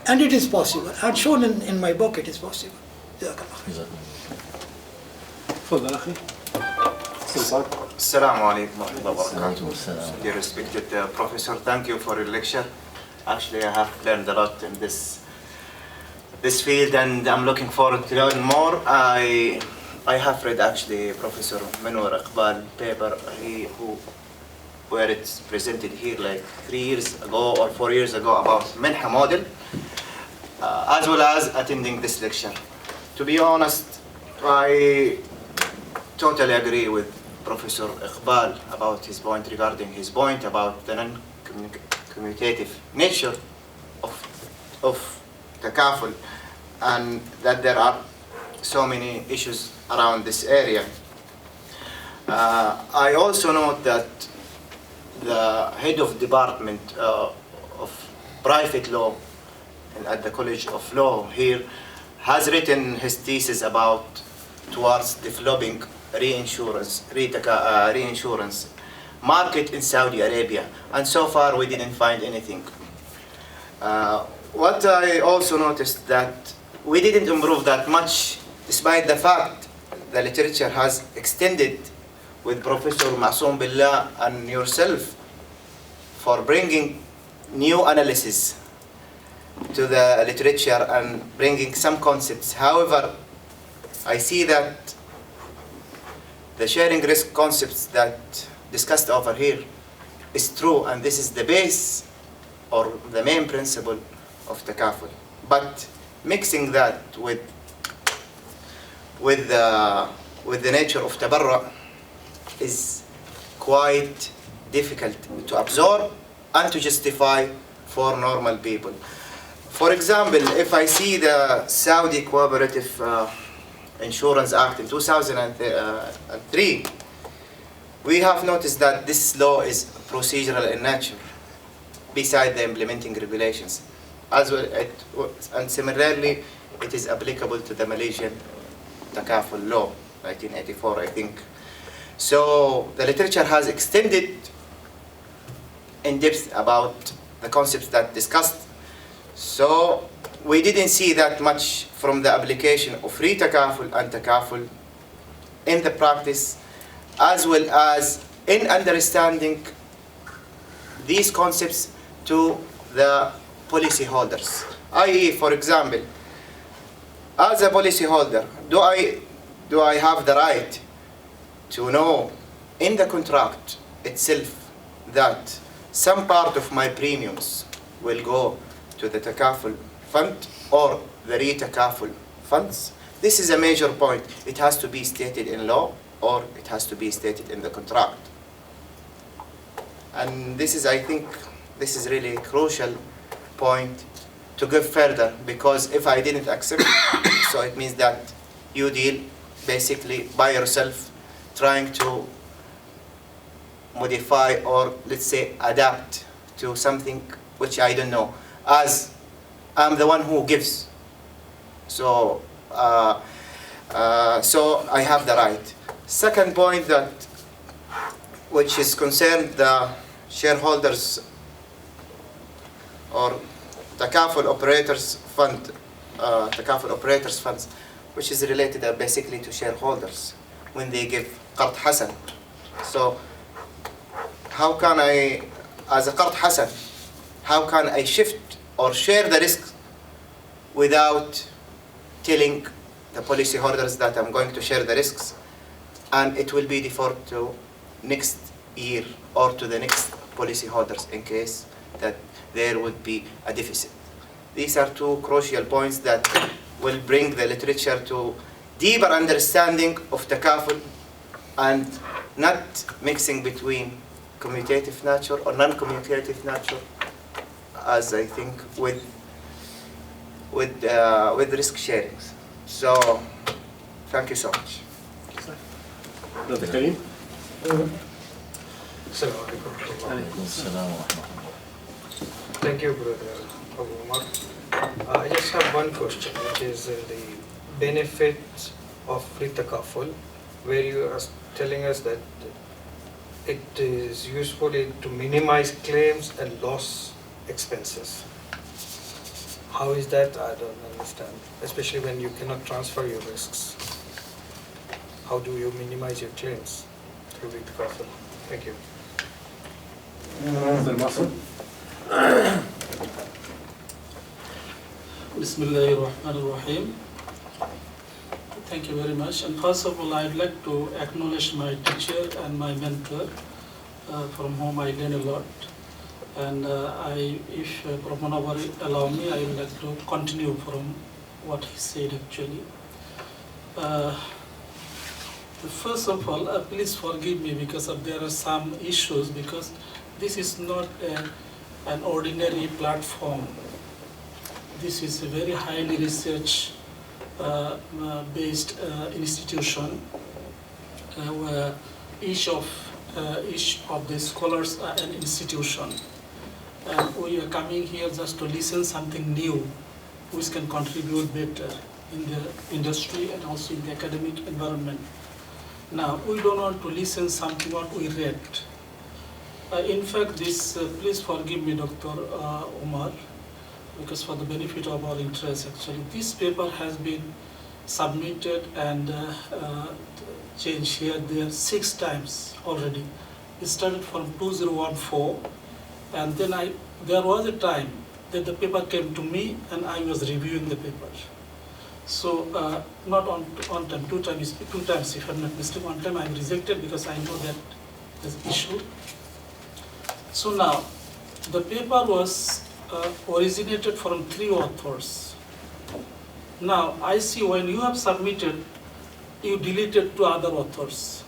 Speaker 2: and it is possible. And shown in my book, it is possible.
Speaker 7: Assalamu alaikum wa rahmatullahi wa barakatuh. Dear respected professor, thank you for your lecture. Actually, I have learned a lot in this field, and I'm looking forward to learn more. I have read actually Professor Manur Iqbal paper, who where it's presented here like 3 years ago or 4 years ago about Minha model, as well as attending this lecture. To be honest, I totally agree with Professor Iqbal about his point regarding his point about the non-commutative nature of Takaful, and that there are so many issues around this area. I also note that the head of department of private law at the College of Law here has written his thesis about towards developing reinsurance market in Saudi Arabia, and so far we didn't find anything. What I also noticed that we didn't improve that much, despite the fact the literature has extended with Professor Masoom Billah and yourself for bringing new analysis to the literature and bringing some concepts. However, I see that the sharing risk concepts that discussed over here is true, and this is the base or the main principle of Takaful. But mixing that with the nature of Tabarra is quite difficult to absorb and to justify for normal people. For example, if I see the Saudi Cooperative Insurance Act in 2003, we have noticed that this law is procedural in nature, beside the implementing regulations. As well, and similarly, it is applicable to the Malaysian Takaful law, 1984, I think. So the literature has extended in depth about the concepts that discussed. So we didn't see that much from the application of free Takaful and Takaful in the practice, as well as in understanding these concepts to the policyholders. I.e., for example, as a policyholder, do I have the right to know in the contract itself that some part of my premiums will go to the Takaful fund or the re-Takaful funds? This is a major point. It has to be stated in law or it has to be stated in the contract. And this is, I think, this is really a crucial point to go further, because if I didn't accept it, so it means that you deal basically by yourself, trying to modify or let's say adapt to something which I don't know, as I'm the one who gives. So so I have the right. Second point, that which is concerned the shareholders or Takaful operators fund, Takaful operators funds, which is related basically to shareholders when they give Qard Hasan. So how can I, as a Qard Hasan, how can I shift or share the risk without telling the policyholders that I'm going to share the risks, and it will be deferred to next year or to the next policyholders in case that there would be a deficit? These are two crucial points that will bring the literature to deeper understanding of Takaful and not mixing between commutative nature or non-commutative nature, as I think with risk sharing. So thank you so much.
Speaker 3: Dr. Karim?
Speaker 8: Thank you, Brother Abu Umar. I just have one question, which is in the benefits of free Takaful, where you are telling us that it is useful to minimize claims and loss expenses. How is that? I don't understand, especially when you cannot transfer your risks. How do you minimize your claims through free Takaful? Thank you.
Speaker 9: Bismillahirrahmanirrahim. Thank you very much. And first of all, I'd like to acknowledge my teacher and my mentor, from whom I learn a lot. And if Prof. Munawar allow me, I would like to continue from what he said actually. First of all, please forgive me because there are some issues, because this is not an ordinary platform. This is a very highly research-based institution where each of the scholars are an institution. And we are coming here just to listen something new, which can contribute better in the industry and also in the academic environment. Now, we don't want to listen something what we read. In fact, please forgive me, Dr. Umar, because for the benefit of our interest, actually, this paper has been submitted and changed here there 6 times already. It started from 2014, and then there was a time that the paper came to me and I was reviewing the paper. So not on time, two times if I'm not mistaken. One time I rejected because I know that there's issue. So now, the paper was originated from 3 authors. Now, I see when you have submitted, you deleted 2 other authors.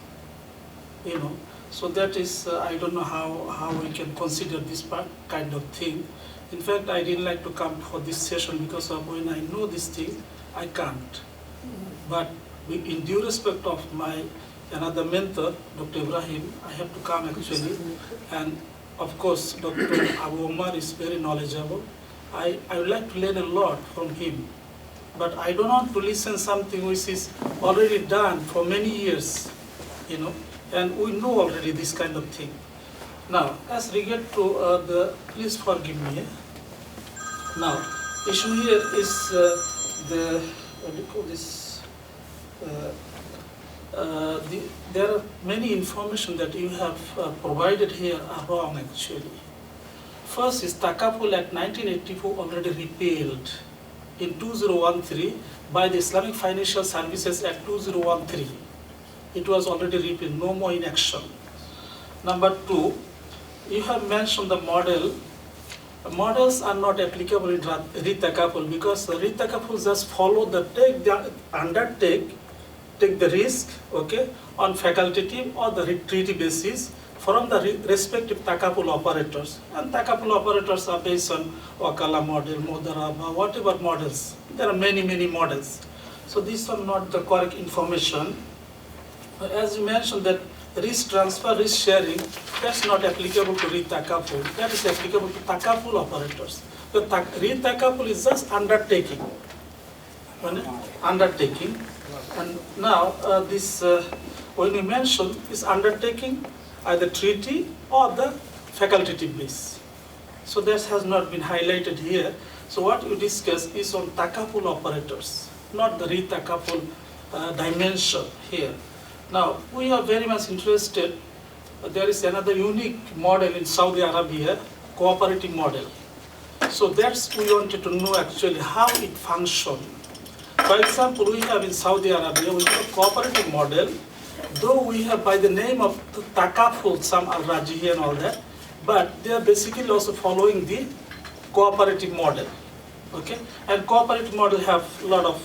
Speaker 9: So that is, I don't know how we can consider this kind of thing. In fact, I didn't like to come for this session because of when I know this thing, I can't. But in due respect of my another mentor, Dr. Ibrahim, I have to come actually. And of course, Dr. Abu Omar is very knowledgeable. I would like to learn a lot from him. But I don't want to listen something which is already done for many years, and we know already this kind of thing. Now, as regard to please forgive me. Now, issue here is what do you call this? There are many information that you have provided here are wrong actually. First is Takaful Act 1984 already repealed in 2013 by the Islamic Financial Services Act 2013. It was already repealed, no more in action. Number 2, you have mentioned the model. Models are not applicable in Takaful because Takaful just follow take the risk, okay, on facultative or the treaty basis from the respective Takaful operators. And Takaful operators are based on Wakala model, Modaraba, whatever models. There are many models. So these are not the correct information. As you mentioned that risk transfer, risk sharing, that's not applicable to Takaful. That is applicable to Takaful operators. The Takaful is just undertaking. And now when you mention is undertaking either treaty or the facultative base. So that has not been highlighted here. So what you discuss is on Takaful operators, not the Takaful dimension here. Now, we are very much interested. There is another unique model in Saudi Arabia, cooperative model. So that's we wanted to know actually how it functions. For example, we have in Saudi Arabia, we have a cooperative model, though we have by the name of Takaful, some Al-Rajihi and all that, but they are basically also following the cooperative model. Okay? And cooperative model have a lot of,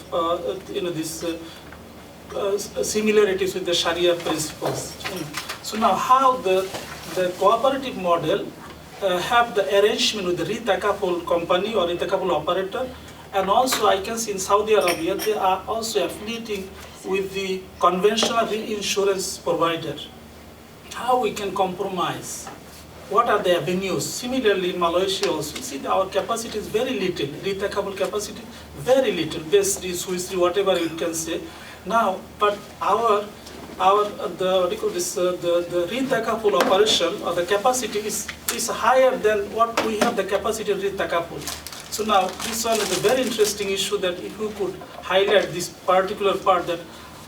Speaker 9: similarities with the Sharia principles. So now how the cooperative model have the arrangement with the Takaful company or Takaful operator, and also I can see in Saudi Arabia they are also affiliating with the conventional reinsurance provider. How we can compromise? What are the avenues? Similarly in Malaysia also, you see our capacity is very little, Takaful capacity, very little, best Swiss, whatever you can say. Now, but the Takaful operation or the capacity is higher than what we have the capacity of Takaful. So now this one is a very interesting issue that if you could highlight this particular part, that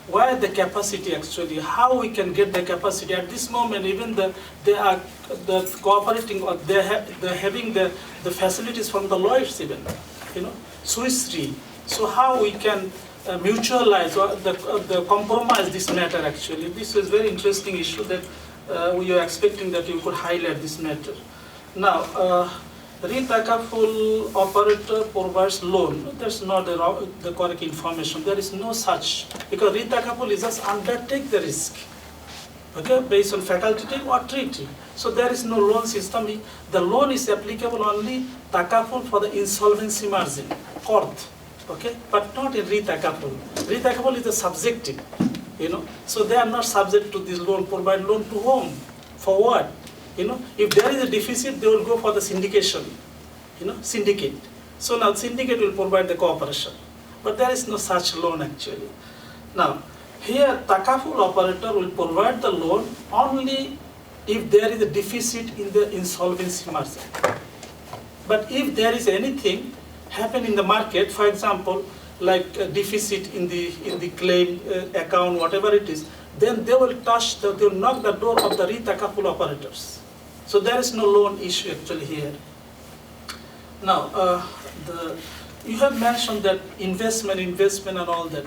Speaker 9: where the capacity actually, how we can get the capacity at this moment, even they are cooperating or they're having the facilities from the lawyers even, Swiss Re. So how we can mutualize or the compromise this matter actually. This is very interesting issue that we are expecting that you could highlight this matter. Now, retakaful operator provides loan. That's not the correct information. There is no such, because retakaful is just undertake the risk, okay, based on facultative or treaty. So there is no loan system. The loan is applicable only takaful for the insolvency margin, court, okay, but not in retakaful. Retakaful is the subjective, so they are not subject to this loan. Provide loan to whom? For what? If there is a deficit, they will go for the syndication, syndicate. So now syndicate will provide the cooperation, but there is no such loan actually. Now, here takaful operator will provide the loan only if there is a deficit in the insolvency margin. But if there is anything happen in the market, for example, like a deficit in the claim account, whatever it is, then they will they will knock the door of the retakaful operators. So there is no loan issue actually here. Now, you have mentioned that investment and all that.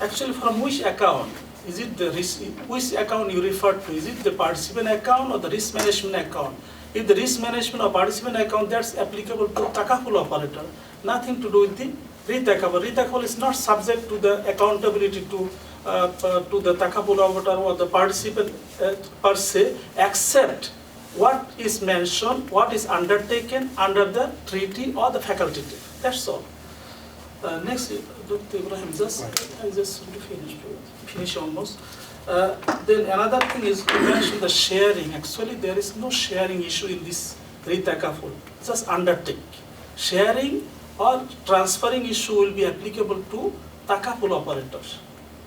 Speaker 9: Actually, from which account? Is it the risk? Which account you refer to? Is it the participant account or the risk management account? If the risk management or participant account, that's applicable to takaful operator. Nothing to do with the retakaful. Retakaful is not subject to the accountability to the takaful operator or the participant per se, except what is mentioned, what is undertaken under the treaty or the facultative. That's all. Next, Dr. Ibrahim, I just want to finish almost. Then another thing is you mentioned the sharing. Actually, there is no sharing issue in this retakaful. Just undertake. Sharing or transferring issue will be applicable to takaful operators.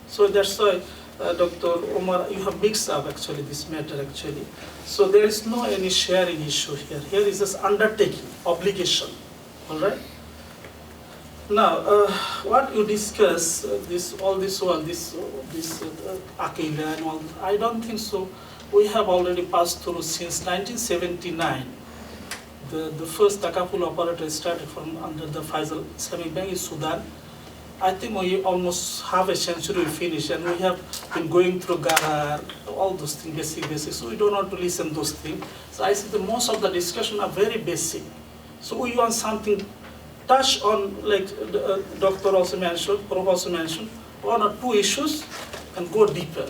Speaker 9: So that's why, Dr. Omar, you have mixed up actually this matter actually. So there is no any sharing issue here. Here is just undertaking, obligation. All right. Now, what you discuss, all this Akila and all, I don't think so. We have already passed through since 1979. The first takaful operator started from under the Faisal Islamic Bank in Sudan. I think we almost half a century will finish, and we have been going through Garar, all those things, basic. So we don't want to listen those things. So I see the most of the discussion are very basic. So we want something touch on, like the doctor also mentioned, Prof also mentioned, one or two issues and go deeper.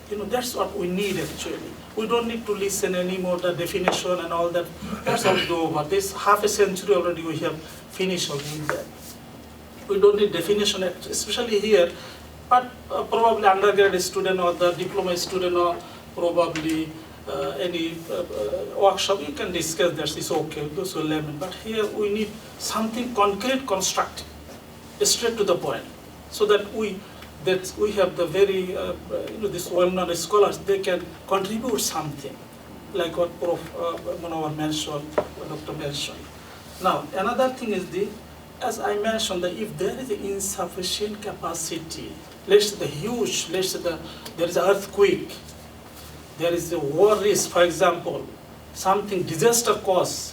Speaker 9: That's what we need actually. We don't need to listen anymore, the definition and all that. That's all over. This half a century already we have finished already that. We don't need definition, especially here, but probably undergraduate student or the diploma student or probably any workshop, you can discuss that, it's okay, those will learn. But here we need something concrete, constructive, straight to the point, so that we have the very, these well-known scholars, they can contribute something, like what Prof. Munawar mentioned, Dr. mentioned. Now, another thing is as I mentioned, that if there is insufficient capacity, let's say there is an earthquake, there is a war risk, for example, something disaster cause,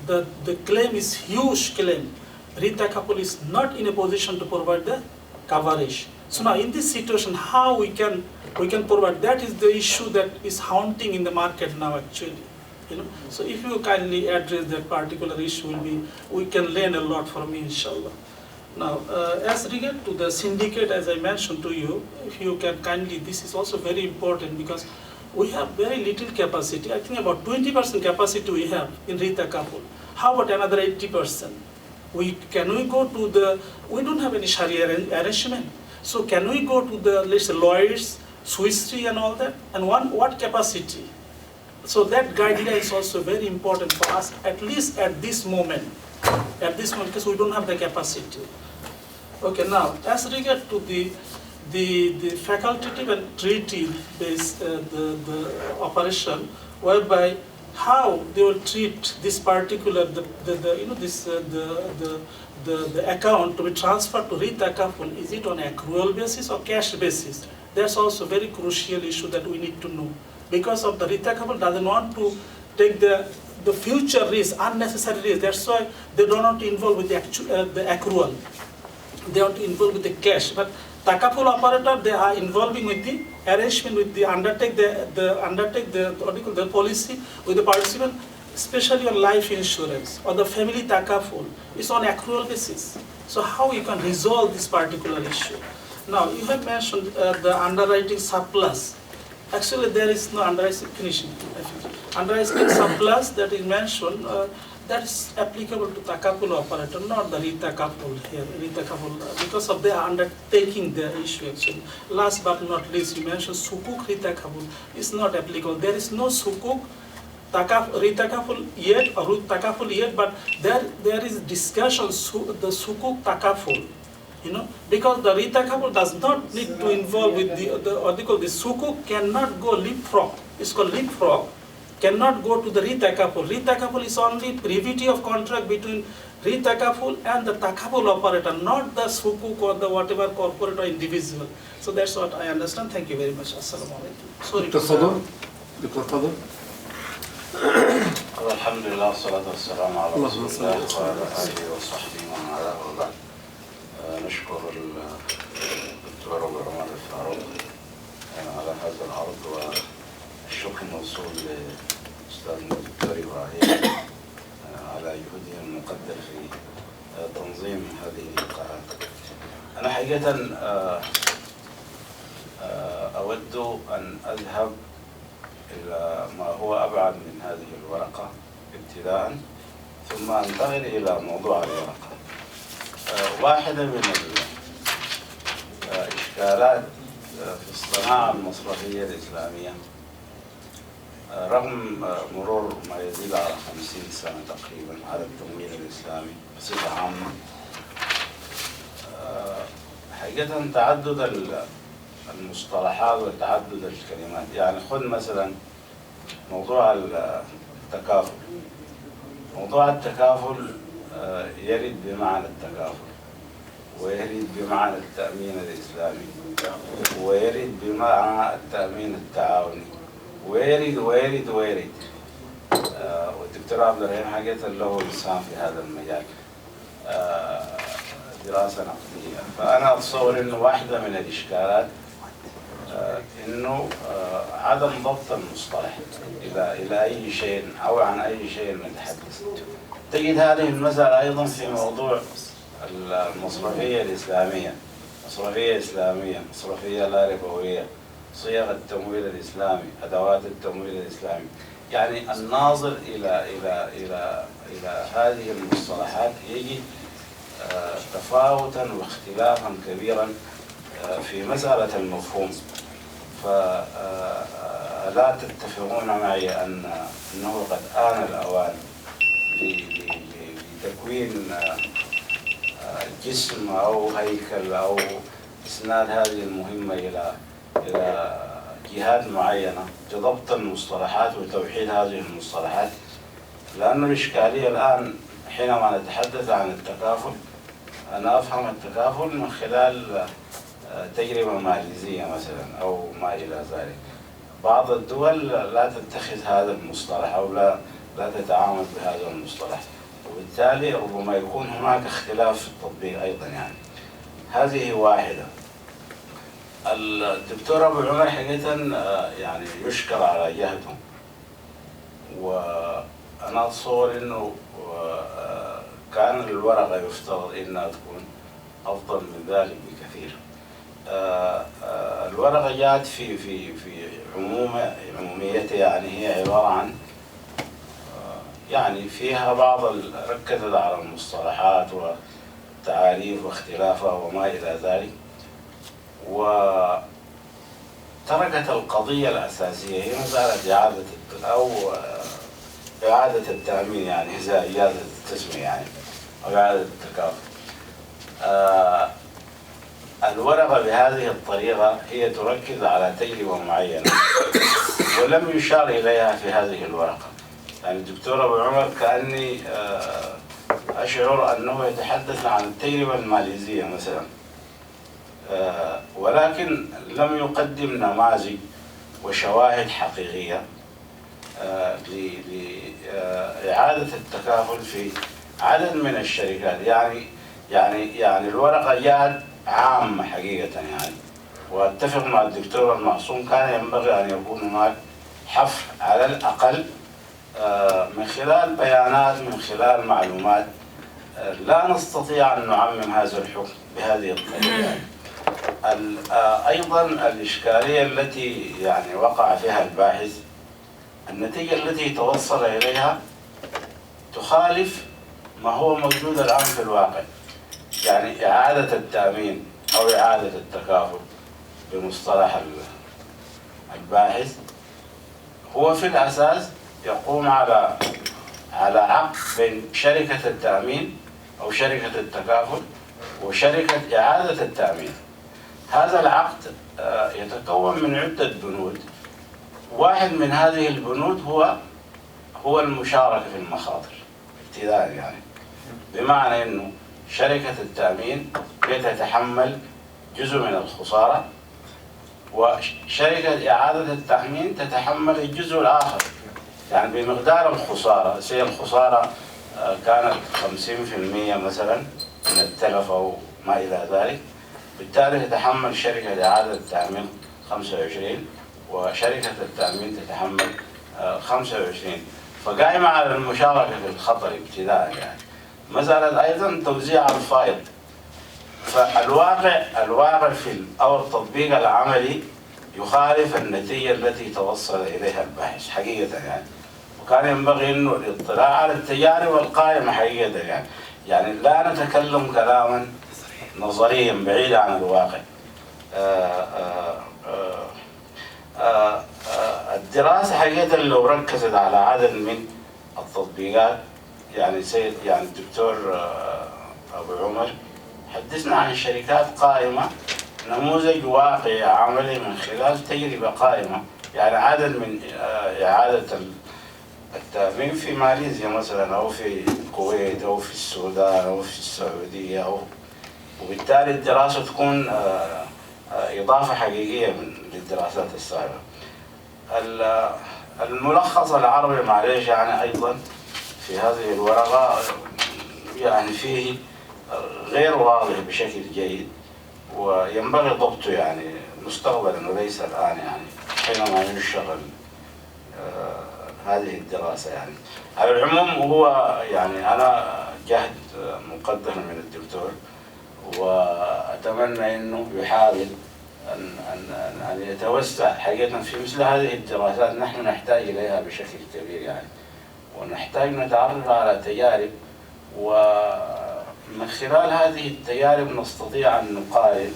Speaker 9: the claim is huge claim. Retakaful is not in a position to provide the coverage. So now in this situation, how we can provide, that is the issue that is haunting in the market now actually. So if you kindly address that particular issue, we can learn a lot from you, inshallah. Now, as regard to the syndicate, as I mentioned to you, if you can kindly, this is also very important because we have very little capacity. I think about 20% capacity we have in retakaful. How about another 80%? We don't have any Sharia arrangement. So can we go to the, let's say, lawyers, Swiss Re and all that? And what capacity? So that guideline is also very important for us, at least at this moment, because we don't have the capacity. Okay, now, as regard to the facultative and treaty-based the operation, whereby how they will treat this particular the account to be transferred to retakaful, is it on accrual basis or cash basis? That's also a very crucial issue that we need to know. Because of the retakaful doesn't want to take the future risk, unnecessary risk. That's why they don't want to involve with the accrual. They want to involve with the cash. But Takaful operator, they are involving with the arrangement with the undertake the what do you call the policy with the participant, especially on life insurance or the family takaful. It's on accrual basis. So how you can resolve this particular issue? Now you have mentioned the underwriting surplus. Actually, there is no underwriting finishing. Underwriting surplus that is mentioned. That is applicable to takaful operator, not the retakaful here. Retakaful, because of their undertaking their issue actually. Last but not least, you mentioned sukuk retakaful is not applicable. There is no sukuk retakaful yet or takaful yet, but there is discussion the sukuk takaful. You know, because the retakaful does not need to involve with the sukuk cannot go leapfrog. It's called leapfrog. Cannot go to the retakaful. Retakaful is only privity of contract between retakaful and the takaful operator, not the sukuk or the whatever corporate or individual. So that's what I understand. Thank you very much. Assalamu alaikum. Sorry.
Speaker 3: دكتور فضل.
Speaker 10: الحمد لله والصلاة والسلام على رسول الله وعلى آله وصحبه ومن والاه وبعد. نشكر الدكتور أبو عمر الفاروق على هذا العرض، والشكر موصول لأستاذنا الدكتور إبراهيم على جهوده المقدر في تنظيم هذه اللقاءات. أنا حقيقة أود أن أذهب إلى ما هو أبعد من هذه الورقة ابتداء، ثم أنتقل إلى موضوع الورقة. واحدة من الإشكالات في الصناعة المصرفية الإسلامية رغم مرور ما يزيد على 50 سنة تقريبا على التمويل الإسلامي بصفة عامة، حقيقة تعدد المصطلحات وتعدد الكلمات. يعني خذ مثلا موضوع التكافل. موضوع التكافل يرد بمعنى التكافل، ويرد بمعنى التأمين الإسلامي، ويرد بمعنى التأمين التعاوني، ويرد ويرد ويرد. والدكتور عبد الرحيم حقيقة له لسان في هذا المجال، دراسة نقدية. فأنا أتصور إنه واحدة من الإشكالات إنه عدم ضبط المصطلح إلى أي شيء أو عن أي شيء نتحدث. تجد هذه المسألة أيضا في موضوع المصرفية الإسلامية. مصرفية إسلامية، مصرفية لا ربوية، صيغ التمويل الإسلامي، أدوات التمويل الإسلامي. يعني الناظر إلى هذه المصطلحات يجد تفاوتا واختلافا كبيرا في مسألة المفهوم. فلا تتفقون معي أنه قد آن الأوان لتكوين جسم أو هيكل أو إسناد هذه المهمة إلى جهات معينة لضبط المصطلحات وتوحيد هذه المصطلحات؟ لأن الإشكالية الآن حينما نتحدث عن التكافل، أنا أفهم التكافل من خلال تجربة ماليزية مثلا أو ما إلى ذلك. بعض الدول لا تتخذ هذا المصطلح أو لا تتعامل بهذا المصطلح، وبالتالي ربما يكون هناك اختلاف في التطبيق أيضا. يعني هذه واحدة. الدكتور أبو عمر حقيقة يعني يشكر على جهده، وأنا أتصور إنه كان الورقة يفترض إنها تكون أفضل من ذلك بكثير. الورقة جاءت في عموميتها، يعني هي عبارة عن يعني فيها ركزت على المصطلحات والتعاريف واختلافها وما إلى ذلك، وتركت القضية الأساسية هي مسألة إعادة التأمين، يعني إذا إجازة التسمية يعني أو إعادة التكافل. الورقة بهذه الطريقة هي تركز على تجربة معينة ولم يشار إليها في هذه الورقة. يعني الدكتور أبو عمر كأني أشعر أنه يتحدث عن التجربة الماليزية مثلا، ولكن لم يقدم نماذج وشواهد حقيقية لإعادة التكافل في عدد من الشركات. يعني الورقة جاءت عامة حقيقة يعني. واتفق مع الدكتور المعصوم كان ينبغي ان يكون هناك حفر على الاقل من خلال بيانات، من خلال معلومات. لا نستطيع ان نعمم هذا الحكم بهذه الطريقه. ايضا الاشكاليه التي يعني وقع فيها الباحث، النتيجه التي توصل اليها تخالف ما هو موجود الان في الواقع. يعني اعاده التامين او اعاده التكافل بمصطلح الباحث هو في الأساس يقوم على عقد بين شركة التأمين أو شركة التكافل وشركة إعادة التأمين. هذا العقد يتكون من عدة بنود. واحد من هذه البنود هو المشاركة في المخاطر ابتداء يعني، بمعنى أنه شركة التأمين تتحمل جزء من الخسارة، وشركة إعادة التأمين تتحمل الجزء الآخر يعني بمقدار الخسارة. سي الخسارة كانت 50% مثلا من التلف أو ما إلى ذلك، بالتالي تتحمل شركة إعادة التأمين 25 وشركة التأمين تتحمل 25. فقائمة على المشاركة في الخطر ابتداء يعني. مسألة أيضا توزيع الفائض. فالواقع أو التطبيق العملي يخالف النتيجة التي توصل إليها الباحث حقيقة يعني. وكان ينبغي إنه الاطلاع على التجارب القائمة حقيقة يعني لا نتكلم كلاما نظريا بعيد عن الواقع. الدراسة حقيقة لو ركزت على عدد من التطبيقات يعني يعني الدكتور أبو عمر حدثنا عن شركات قائمة، نموذج واقعي عملي من خلال تجربة قائمة. يعني عدد من إعادة التأمين في ماليزيا مثلا أو في الكويت أو في السودان أو في السعودية وبالتالي الدراسة تكون إضافة حقيقية للدراسات السابقة. الملخص العربي معليش يعني أيضا في هذه الورقة يعني فيه غير واضح بشكل جيد، وينبغي ضبطه يعني مستقبلا وليس الآن يعني حينما ينشر هذه الدراسة يعني. على العموم هو يعني أنا جهد مقدم من الدكتور، وأتمنى أنه يحاول أن يتوسع حقيقة في مثل هذه الدراسات. نحن نحتاج إليها بشكل كبير يعني، ونحتاج نتعرف على تجارب، ومن خلال هذه التجارب نستطيع أن نقارن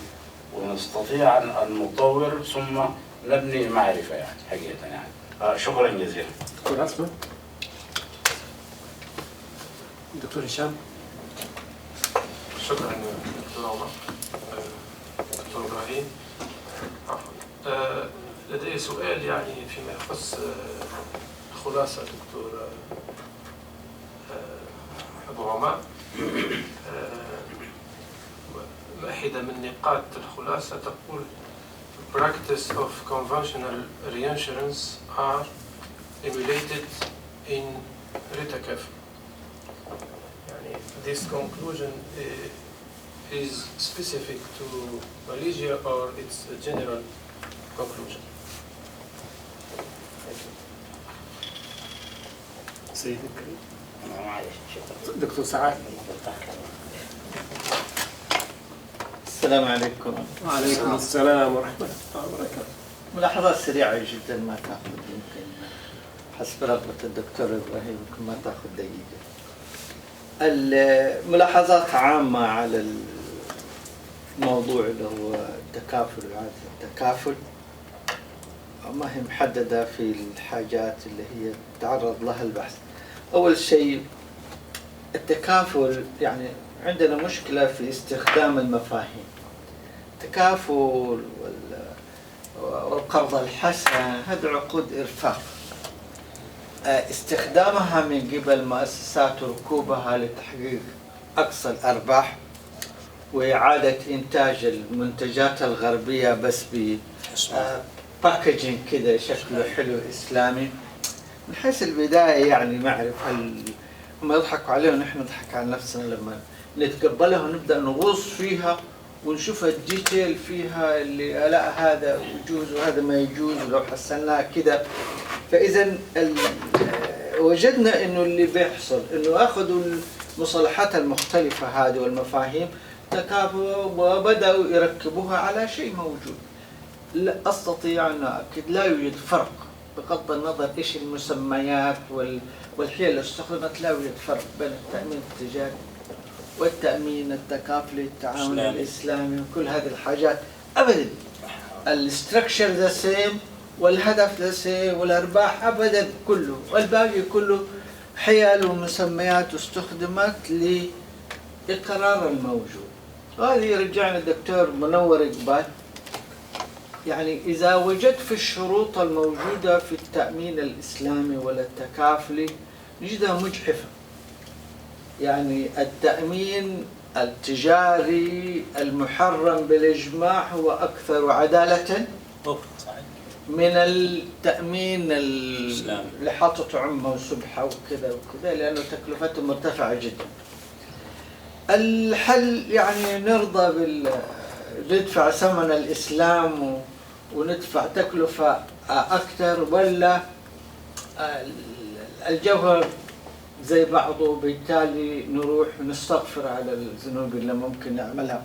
Speaker 10: ونستطيع أن نطور ثم نبني معرفة يعني حقيقة يعني. شكرا جزيلا.
Speaker 3: دكتور أسماء. دكتور هشام.
Speaker 11: شكرا دكتور عمر. دكتور إبراهيم، لدي سؤال يعني فيما يخص خلاصة دكتور أبو عمر. واحدة من نقاط الخلاصة تقول practice of conventional reinsurance are emulated in التكافل. يعني this conclusion is specific to Malaysia or it's a general conclusion?
Speaker 3: سيد الكريم. دكتور سعاد.
Speaker 5: السلام عليكم.
Speaker 3: وعليكم السلام ورحمة الله وبركاته.
Speaker 5: ملاحظات سريعة جدا ما تأخذ يمكن حسب رغبة الدكتور إبراهيم يمكن ما تأخذ دقيقة. الملاحظات عامة على الموضوع اللي هو التكافل وإعادة التكافل، ما هي محددة في الحاجات اللي هي تعرض لها البحث. أول شيء التكافل يعني عندنا مشكلة في استخدام المفاهيم. التكافل والقرض الحسن هذه عقود إرفاق، استخدامها من قبل مؤسسات وركوبها لتحقيق أقصى الأرباح وإعادة إنتاج المنتجات الغربية بس باكجينج كذا شكله حلو إسلامي. من حيث البداية يعني ما أعرف هل هم يضحكوا علينا ونحن نضحك على نفسنا لما نتقبلها ونبدأ نغوص فيها ونشوف الديتيل فيها اللي لا هذا يجوز وهذا ما يجوز ولو حسناه كده. فإذا وجدنا إنه اللي بيحصل إنه أخذوا المصطلحات المختلفة هذه والمفاهيم تكافؤوا وبدأوا يركبوها على شيء موجود. لا أستطيع أن أؤكد لا يوجد فرق بغض النظر إيش المسميات والحيل اللي استخدمت، لا يوجد فرق بين التأمين التجاري والتأمين التكافلي التعاون الإسلامي وكل هذه الحاجات أبدا. الاستراكشر ذا سيم والهدف ذا سيم والأرباح أبدا كله، والباقي كله حيل ومسميات استخدمت لإقرار الموجود. وهذه يرجعنا الدكتور منور إقبال، يعني إذا وجدت في الشروط الموجودة في التأمين الإسلامي ولا التكافلي نجدها مجحفة. يعني التأمين التجاري المحرم بالإجماع هو أكثر عدالة من التأمين اللي حاطط عمة وسبحة وكذا وكذا، لأنه تكلفته مرتفعة جدا. الحل يعني نرضى ندفع ثمن الإسلام وندفع تكلفة أكثر، ولا الجوهر زي بعضه وبالتالي نروح نستغفر على الذنوب اللي ممكن نعملها.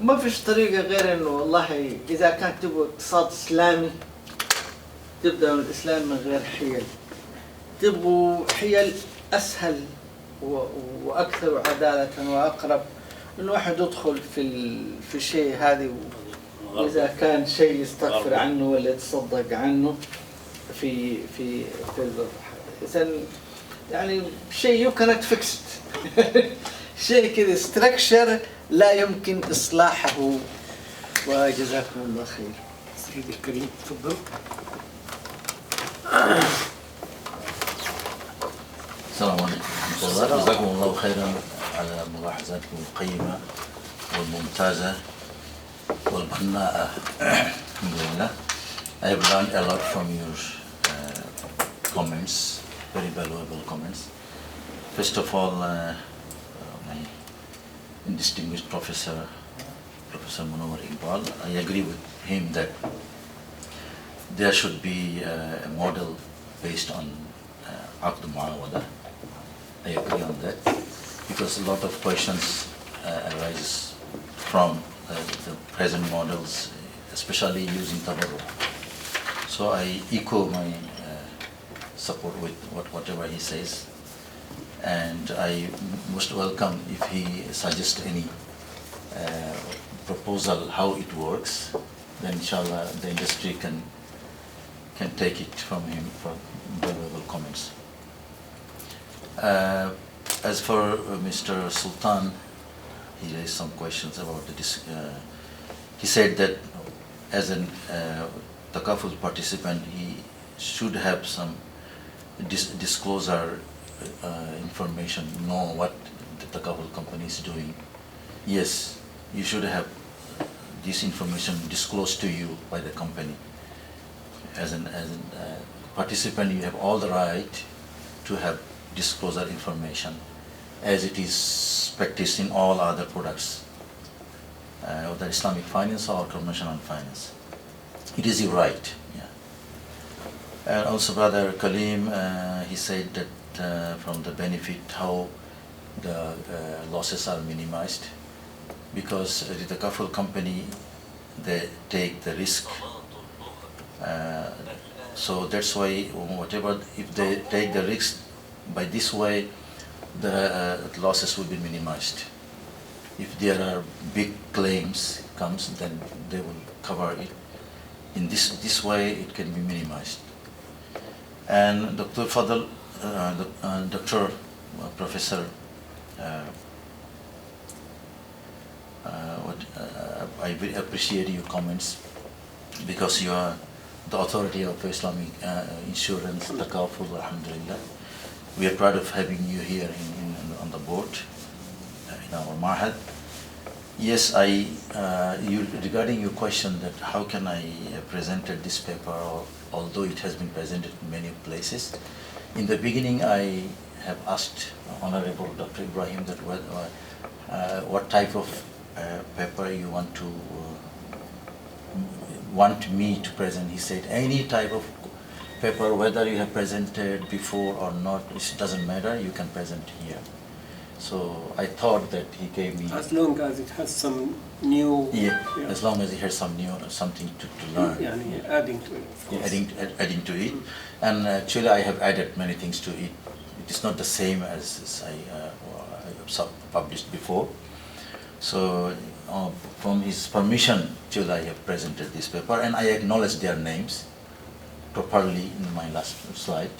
Speaker 5: ما فيش طريقة غير إنه والله إذا كان تبغوا اقتصاد إسلامي تبدأوا الإسلام من غير حيل، تبغوا حيل أسهل وأكثر عدالة وأقرب إنه واحد يدخل في شيء هذه، وإذا كان شيء يستغفر عنه ولا يتصدق عنه في إذن يعني شيء you cannot fix it. شيء كذا structure لا يمكن إصلاحه. وجزاكم الله خير.
Speaker 3: سيدي الكريم تفضل.
Speaker 1: السلام عليكم. جزاكم الله خيرا على ملاحظاتكم القيمة والممتازة والبناءة. الحمد لله. I have learned a lot from your comments, very valuable comments. First of all, my distinguished Professor Munawar Iqbal, I agree with him that there should be a model based on Aqd Muawada. I agree on that because a lot of questions arise from the present models, especially using tabarruk. So I echo my support with whatever he says, and I most welcome if he suggests any proposal how it works. Then inshallah the industry can take it from him for valuable comments. As for Mr. Sultan, he raised some questions about he said that as a Takaful participant, he should have some disclosure information, know what the Takaful company is doing. Yes, you should have this information disclosed to you by the company. As a participant, you have all the right to have disclosure information, as it is practiced in all other products, whether Islamic finance or conventional finance. It is your right. Yeah. And also, Brother Kalim, he said that from the benefit how the losses are minimized, because the Takaful company, they take the risk. So that's why whatever, if they take the risk by this way, the losses will be minimized. If there are big claims comes, then they will cover it. In this way, it can be minimized. And Dr. Fadl, Dr. Professor, I very appreciate your comments, because you are the authority of Islamic insurance, Takaful, alhamdulillah. We are proud of having you here on the board in our Mahad. Yes, regarding your question that how can I presented this paper, although it has been presented in many places. In the beginning, I have asked Honorable Dr. Ibrahim that what type of paper you want me to present. He said any type of paper, whether you have presented before or not, it doesn't matter, you can present here. So I thought that he gave me...
Speaker 3: As long as it has some new...
Speaker 1: Yeah, as long as he has some new, something to learn.
Speaker 3: Yeah, adding to it, of course.
Speaker 1: Adding to it. And actually I have added many things to it. It is not the same as I published before. So from his permission, actually I have presented this paper, and I acknowledge their names properly in my last slide.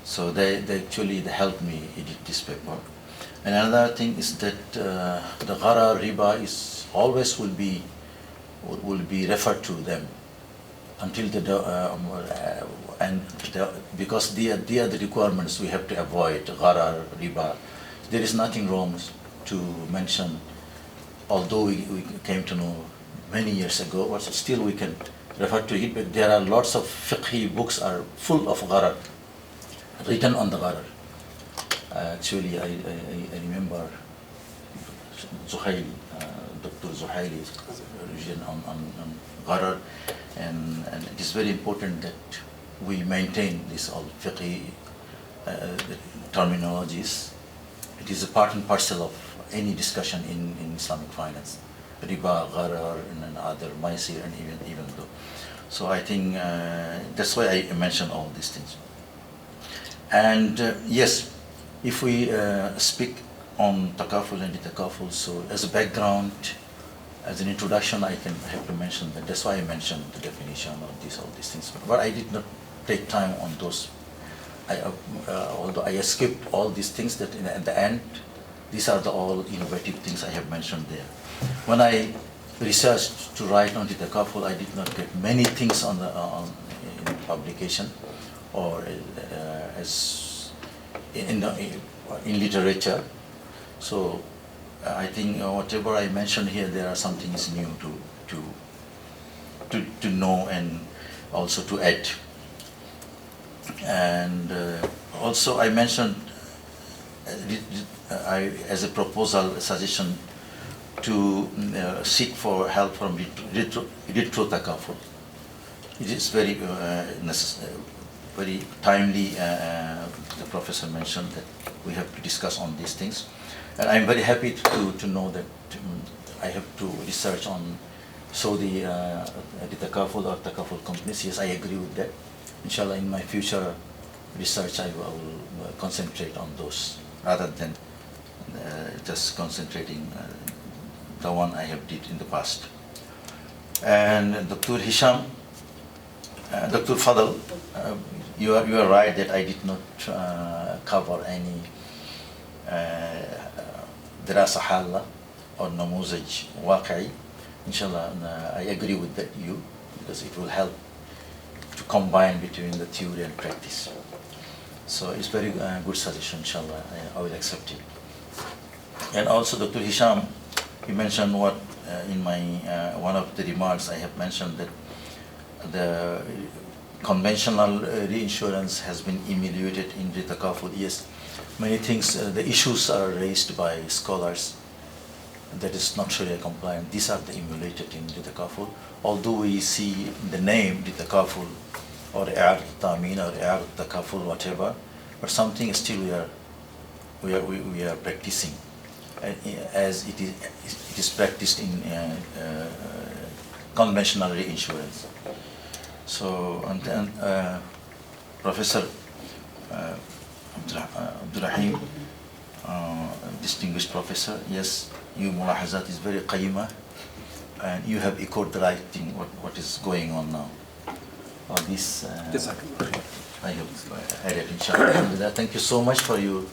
Speaker 1: So they actually helped me edit this paper. And another thing is that the gharar riba is always will be referred to them until because they are the requirements we have to avoid gharar riba. There is nothing wrong to mention, although we came to know many years ago, but still we can refer to it. But there are lots of fiqhi books are full of gharar, written on the gharar. Actually, I remember Zuhaili, Dr. Zuhaili's religion on gharar, and it is very important that we maintain this all fiqhi terminologies. It is a part and parcel of any discussion in Islamic finance, riba, gharar, and other maisir, and even though. So I think that's why I mentioned all these things. And yes, if we speak on takaful and takaful, so as a background, as an introduction, I have to mention that. That's why I mentioned the definition of all these things. But I did not take time on those. Although I skipped all these things, that at the end, these are all innovative things I have mentioned there. When I researched to write on the takaful, I did not get many things in publication or as in literature. So I think whatever I mentioned here, there are some things new to know and also to add. And also I mentioned as a proposal, a suggestion to seek for help from retro takaful. It is very necessary, very timely. The professor mentioned that we have to discuss on these things, and I'm very happy to know that I have to research on the takaful or takaful companies. Yes, I agree with that. Inshallah, in my future research, I will concentrate on those rather than just concentrating the one I have did in the past. And Dr. Hisham, Dr. Fadl, you are right that I did not cover any دراسة حالة or نموذج واقعي. Inshallah, I agree with that because it will help to combine between the theory and practice. So it's very good suggestion, inshallah, I will accept it. And also Dr. Hisham, he mentioned what in my one of the remarks I have mentioned that the conventional reinsurance has been emulated in the takaful. Yes, many things, the issues are raised by scholars that is not Sharia compliant. These are the emulated in the takaful. Although we see the name the takaful or i'adat tamin or i'adat takaful, whatever, but something still we are practicing as it is practiced in conventional reinsurance. So, and then Professor Abdurrahim, distinguished professor, yes, your mulahazat is very qayyimah, and you have echoed the right thing, what is going on now. This I have added, inshallah. Thank you so much for your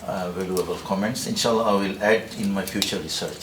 Speaker 1: valuable comments. Inshallah, I will add in my future research.